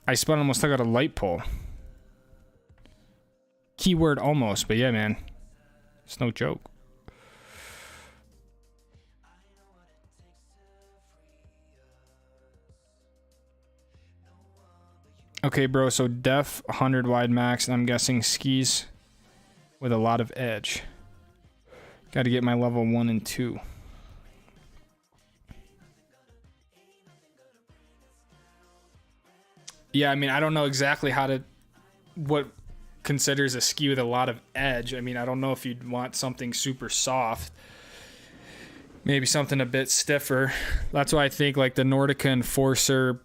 I spun almost took out a light pole. Keyword almost, but yeah, man, it's no joke. Okay, bro, so def 100 wide max, and I'm guessing skis with a lot of edge. Got to get my level 1 and 2. Yeah, I mean, I don't know exactly what considers a ski with a lot of edge. I mean, I don't know if you'd want something super soft. Maybe something a bit stiffer. That's why I think like the Nordica Enforcer,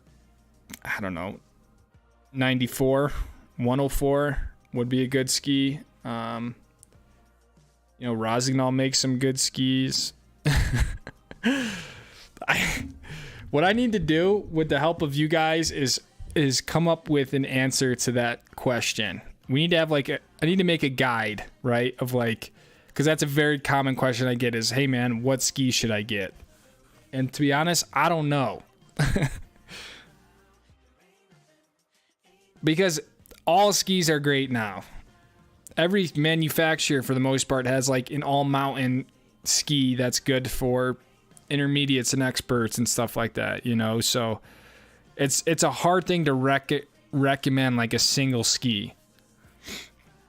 I don't know, 94, 104 would be a good ski. You know, Rosignol makes some good skis. What I need to do with the help of you guys is come up with an answer to that question. We need to have I need to make a guide, right? Of like, because that's a very common question I get is, hey man, what ski should I get? And to be honest, I don't know. Because all skis are great now. Every manufacturer, for the most part, has like an all-mountain ski that's good for intermediates and experts and stuff like that, you know? So it's a hard thing to recommend like a single ski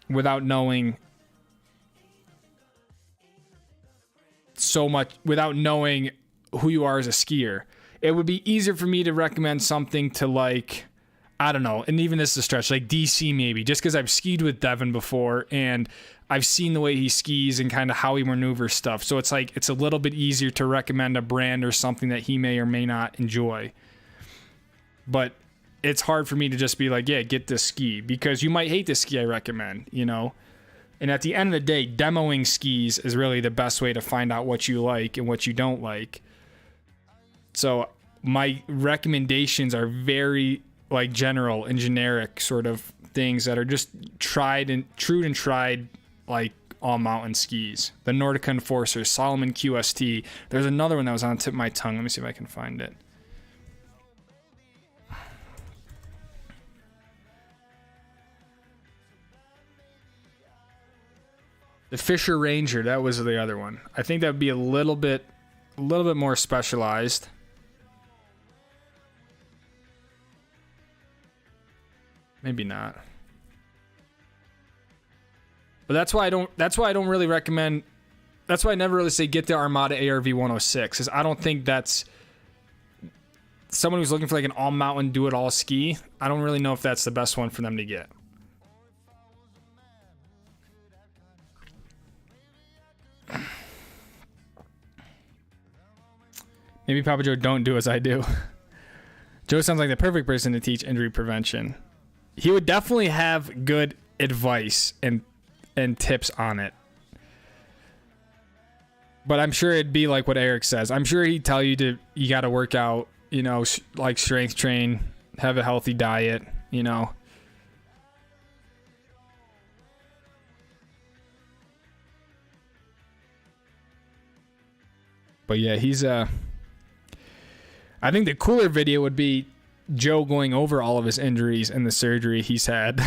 without knowing so much, without knowing who you are as a skier. It would be easier for me to recommend something to like, I don't know. And even this is a stretch, like DC maybe, just because I've skied with Devin before and I've seen the way he skis and kind of how he maneuvers stuff. So it's like, it's a little bit easier to recommend a brand or something that he may or may not enjoy. But it's hard for me to just be like, yeah, get this ski, because you might hate the ski I recommend, you know? And at the end of the day, demoing skis is really the best way to find out what you like and what you don't like. So my recommendations are very like general and generic sort of things that are just tried and true and tried, like all mountain skis. The Nordica Enforcer, Salomon QST. There's another one that was on the tip of my tongue. Let me see if I can find it. The Fisher Ranger, that was the other one. I think that would be a little bit more specialized. Maybe not. But that's why I don't really recommend, that's why I never really say get the Armada ARV 106, because I don't think that's someone who's looking for like an all mountain do it all ski. I don't really know if that's the best one for them to get. Maybe Papa Joe don't do as I do. Joe sounds like the perfect person to teach injury prevention. He would definitely have good advice and tips on it. But I'm sure it'd be like what Eric says. I'm sure he'd tell you you got to work out, you know, like strength train, have a healthy diet, you know. But yeah, he's I think the cooler video would be Joe going over all of his injuries and the surgery he's had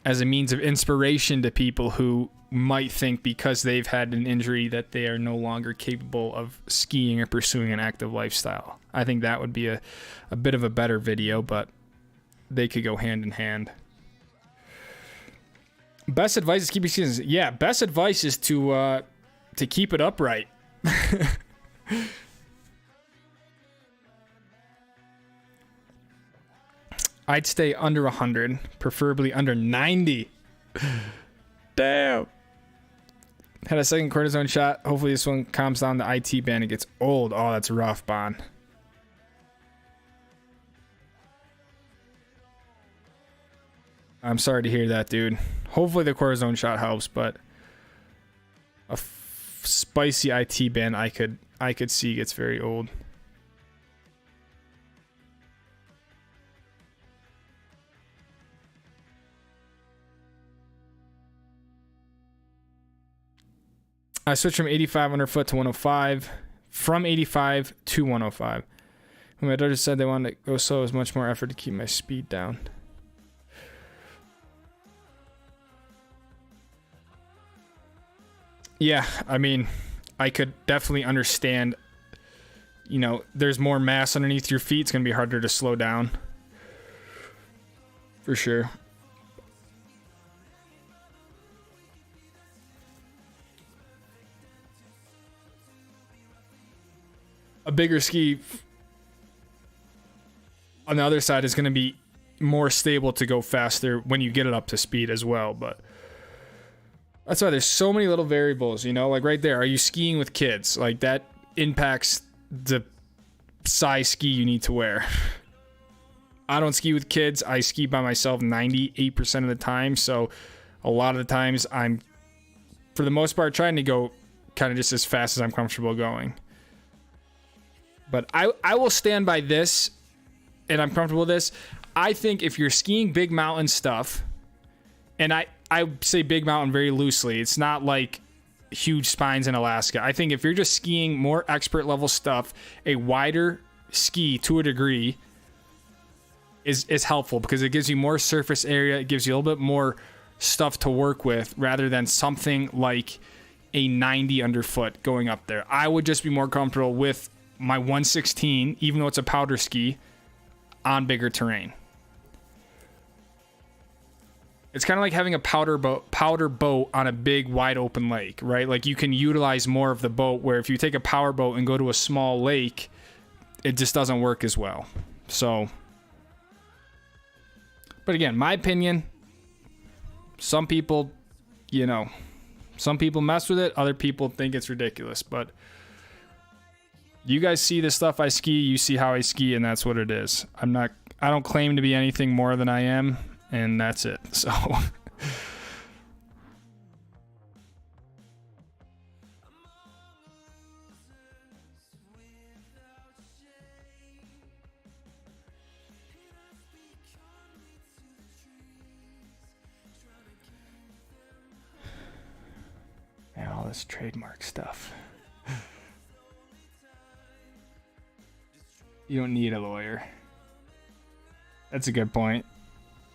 as a means of inspiration to people who might think because they've had an injury that they are no longer capable of skiing or pursuing an active lifestyle. I think that would be a bit of a better video, but they could go hand in hand. Best advice is keep your skis. Yeah, best advice is to keep it upright. I'd stay under 100, preferably under 90. Damn. Had a second cortisone shot. Hopefully this one calms down the IT band. It gets old. Oh, that's rough, Bon. I'm sorry to hear that, dude. Hopefully the cortisone shot helps, but a spicy IT band I could see gets very old. I switched from 85 underfoot to 105, from 85 to 105. When my daughter said they wanted to go slow, it was much more effort to keep my speed down. Yeah, I mean, I could definitely understand, you know, there's more mass underneath your feet. It's going to be harder to slow down. For sure. A bigger ski on the other side is going to be more stable to go faster when you get it up to speed as well. But that's why there's so many little variables, you know, like right there. Are you skiing with kids? Like that impacts the size ski you need to wear. I don't ski with kids. I ski by myself 98% of the time. So a lot of the times I'm, for the most part, trying to go kind of just as fast as I'm comfortable going. But I will stand by this, and I'm comfortable with this. I think if you're skiing big mountain stuff, and I say big mountain very loosely, it's not like huge spines in Alaska. I think if you're just skiing more expert level stuff, a wider ski to a degree is helpful because it gives you more surface area. It gives you a little bit more stuff to work with rather than something like a 90 underfoot going up there. I would just be more comfortable with my 116, even though it's a powder ski, on bigger terrain. It's kind of like having a powder boat on a big wide open lake, right? Like you can utilize more of the boat, where if you take a power boat and go to a small lake, it just doesn't work as well. So But again, my opinion, some people, you know, some people mess with it. Other people think it's ridiculous. But you guys see the stuff I ski. You see how I ski, and that's what it is. I don't claim to be anything more than I am, and that's it. So... And all this trademark stuff. You don't need a lawyer. That's a good point.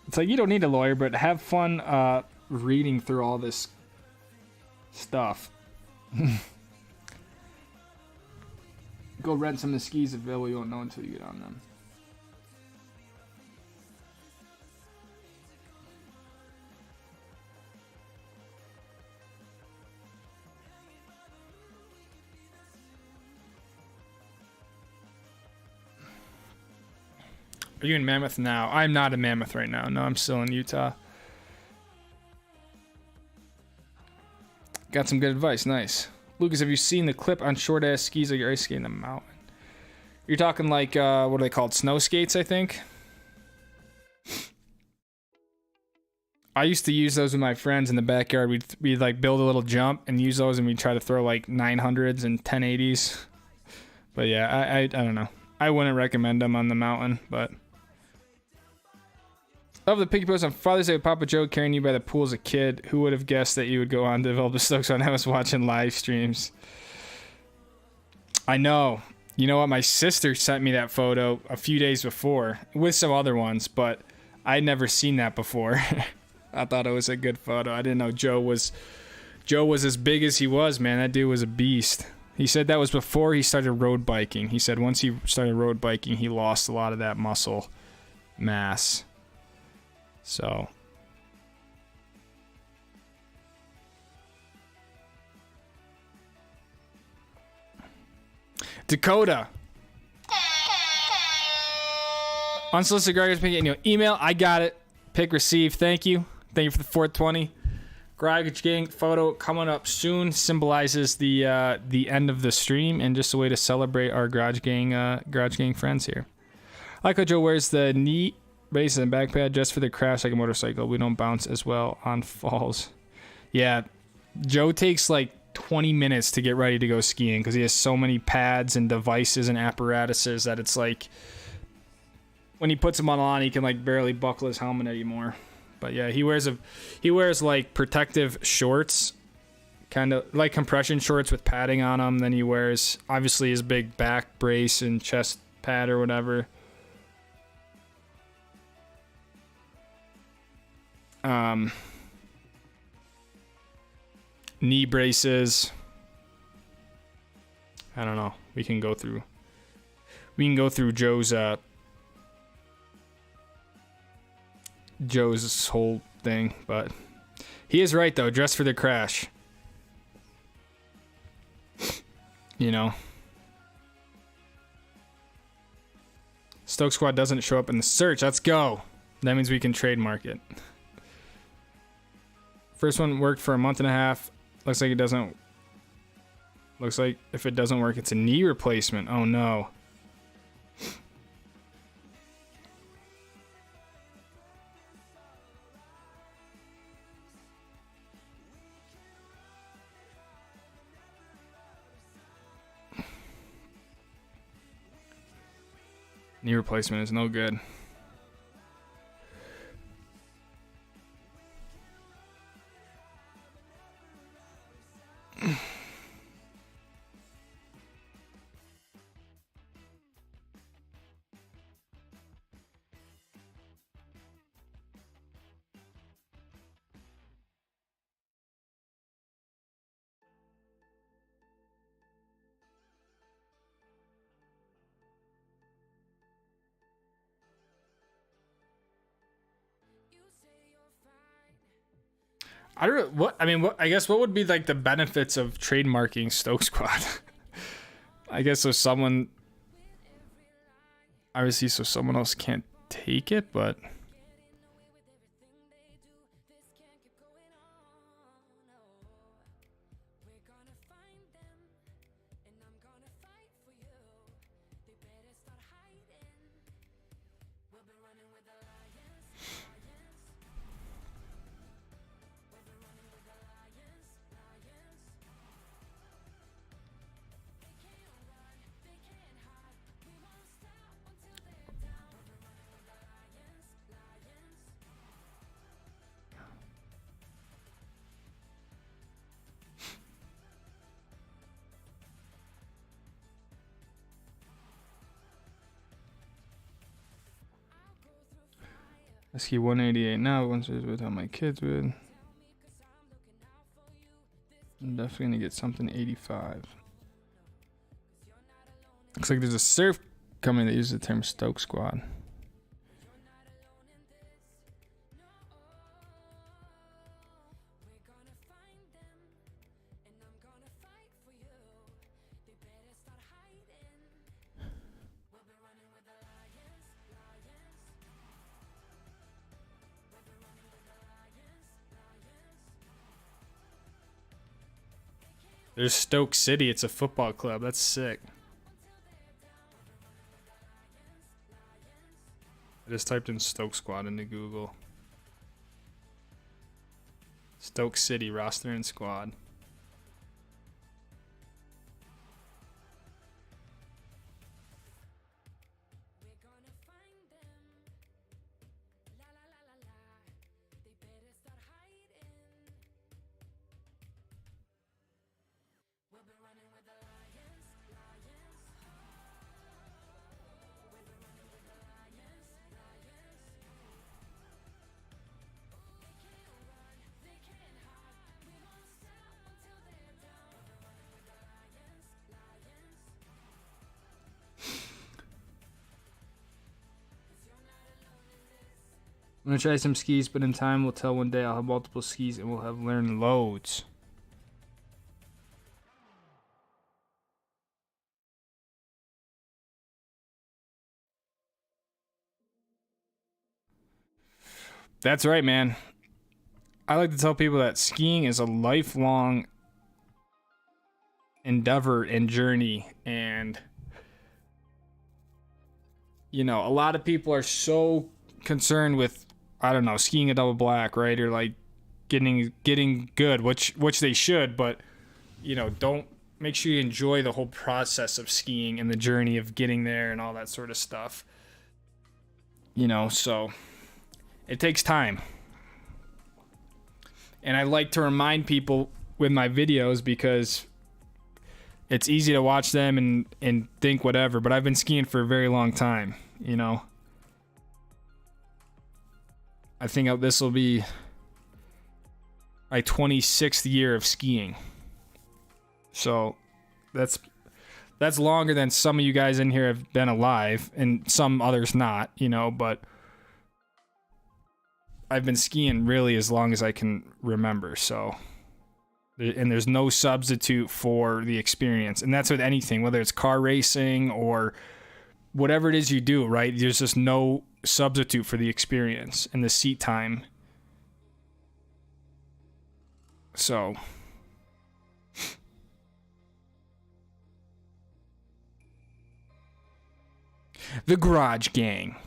It's like you don't need a lawyer, but have fun reading through all this stuff. Go rent some of the skis available. You won't know until you get on them. Are you in Mammoth now? I'm not in Mammoth right now. No, I'm still in Utah. Got some good advice. Nice. Lucas, have you seen the clip on short ass skis like you're ice skating the mountain? You're talking like, what are they called? Snow skates, I think. I used to use those with my friends in the backyard. We'd like build a little jump and use those, and we'd try to throw like 900s and 1080s. But yeah, I don't know. I wouldn't recommend them on the mountain, but... Love the picky post on Father's Day with Papa Joe carrying you by the pool as a kid. Who would have guessed that you would go on to develop a Stoke when I was watching live streams? I know. You know what? My sister sent me that photo a few days before with some other ones, but I'd never seen that before. I thought it was a good photo. I didn't know Joe was as big as he was, man. That dude was a beast. He said that was before he started road biking. He said once he started road biking, he lost a lot of that muscle mass. So, Dakota. Unsolicited garage pick email. I got it. Pick receive. Thank you. Thank you for the 420. Garage gang photo coming up soon. Symbolizes the end of the stream and just a way to celebrate our garage gang friends here. I like how Joe wears the knee base and back pad just for the crash like a motorcycle. We don't bounce as well on falls. Yeah, Joe takes like 20 minutes to get ready to go skiing because he has so many pads and devices and apparatuses that it's like when he puts them on, he can like barely buckle his helmet anymore. But yeah, he wears like protective shorts, kind of like compression shorts with padding on them. Then he wears obviously his big back brace and chest pad or whatever. Knee braces. I don't know. We can go through Joe's whole thing, but he is right though. Dress for the crash. You know. Stoke Squad doesn't show up in the search. Let's go. That means we can trademark it. First one worked for a month and a half. Looks like it doesn't. Looks like if it doesn't work, it's a knee replacement. Oh no. Knee replacement is no good. I don't know what I mean. I guess what would be like the benefits of trademarking Stoke Squad? I guess so someone obviously so someone else can't take it, but I ski 188 now. Once I was with how my kids would. I'm definitely gonna get something 85. Looks like there's a surf company that uses the term Stoke Squad. There's Stoke City. It's a football club. That's sick. I just typed in Stoke Squad into Google. Stoke City roster and squad. I'm gonna try some skis, but in time we'll tell. One day I'll have multiple skis and we'll have learned loads. That's right, man. I like to tell people that skiing is a lifelong endeavor and journey, and you know, a lot of people are so concerned with, I don't know, skiing a double black, right? Or like getting good, which they should, but you know, don't make sure you enjoy the whole process of skiing and the journey of getting there and all that sort of stuff. You know, so it takes time. And I like to remind people with my videos because it's easy to watch them and think whatever, but I've been skiing for a very long time, you know. I think this will be my 26th year of skiing. So that's longer than some of you guys in here have been alive, and some others not, you know, but I've been skiing really as long as I can remember. So, and there's no substitute for the experience. And that's with anything, whether it's car racing or whatever it is you do, right? There's just no substitute for the experience and the seat time. So the Garage Gang.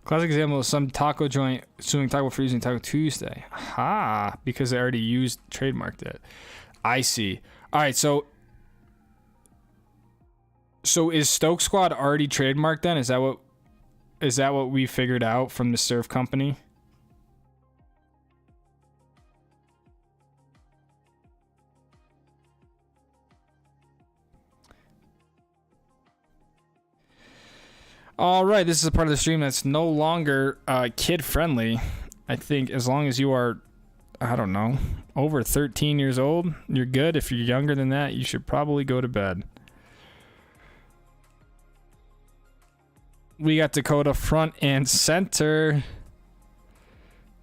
Classic example of some taco joint suing Taco for using Taco Tuesday. Ha! Because they already trademarked it. I see. All right, so is Stoke Squad already trademarked then? Is that what we figured out from the surf company? All right, this is a part of the stream that's no longer kid-friendly. I think as long as you are, I don't know, over 13 years old, you're good. If you're younger than that, you should probably go to bed. We got Dakota front and center.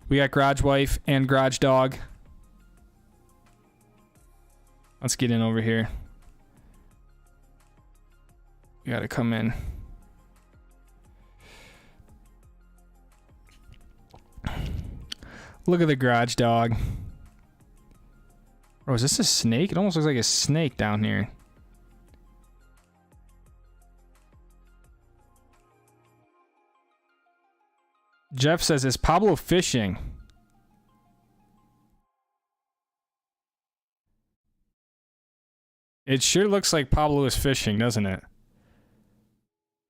We got Garage Wife and Garage Dog. Let's get in over here. We got to come in. Look at the Garage Dog. Oh, is this a snake? It almost looks like a snake down here. Jeff says, is Pablo fishing? It sure looks like Pablo is fishing, doesn't it?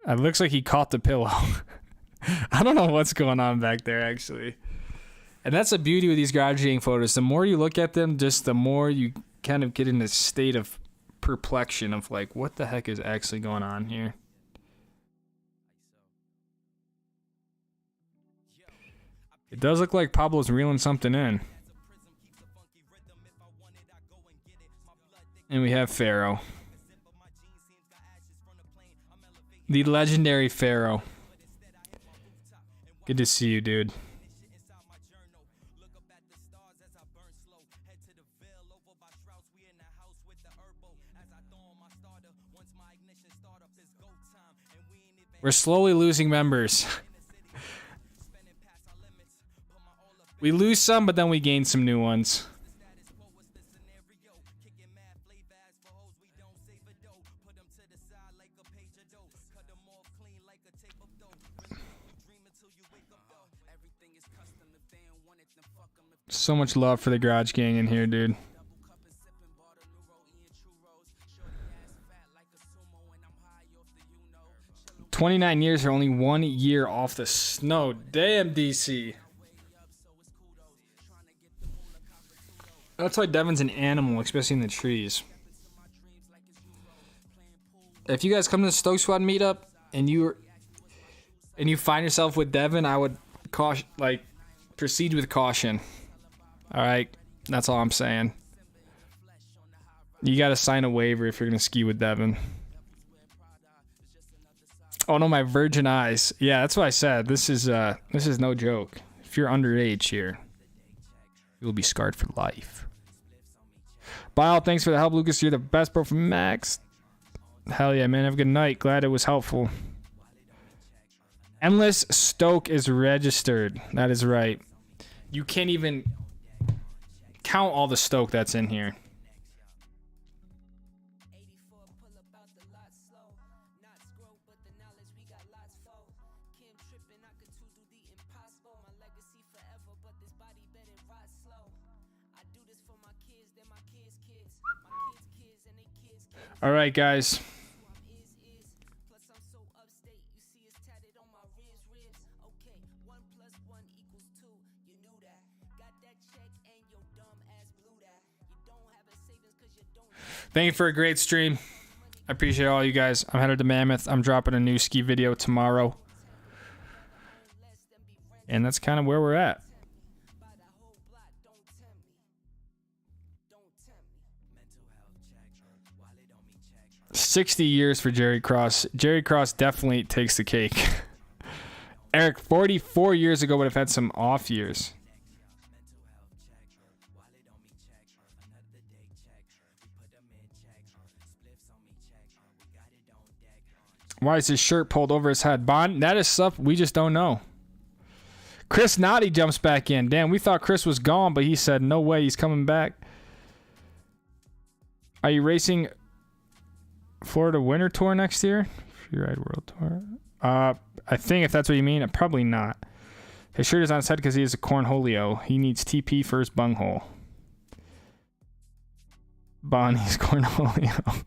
It looks like he caught the pillow. I don't know what's going on back there, actually. And that's the beauty with these garage gang photos. The more you look at them, just the more you kind of get in a state of perplexion of like, what the heck is actually going on here? It does look like Pablo's reeling something in. And we have Pharaoh. The legendary Pharaoh. Good to see you, dude. We're slowly losing members. We lose some, but then we gain some new ones. So much love for the garage gang in here, dude. "29 years are only 1 year off the snow." Damn, DC. That's why Devin's an animal, especially in the trees. If you guys come to the Stoke Squad meetup and you find yourself with Devin, I would proceed with caution. All right, that's all I'm saying. You got to sign a waiver if you're gonna ski with Devin. Oh no, my virgin eyes. Yeah, that's what I said. This is no joke. If you're underage here, you will be scarred for life. Bile, thanks for the help, Lucas. You're the best, bro, from Max. Hell yeah, man. Have a good night. Glad it was helpful. Endless Stoke is registered. That is right. You can't even count all the Stoke that's in here. All right, guys. Thank you for a great stream. I appreciate all you guys. I'm headed to Mammoth. I'm dropping a new ski video tomorrow. And that's kind of where we're at. "60 years for Jerry Cross." Jerry Cross definitely takes the cake. Eric, 44 years ago would have had some off years. Why is his shirt pulled over his head? Bond, that is stuff we just don't know. Chris Noddy jumps back in. Damn, we thought Chris was gone, but he said no way, he's coming back. Are you racing Florida Winter Tour next year? Freeride World Tour. I think if that's what you mean, probably not. His shirt is on his head because he is a cornholio. He needs TP for his bunghole. Bonnie's cornholio.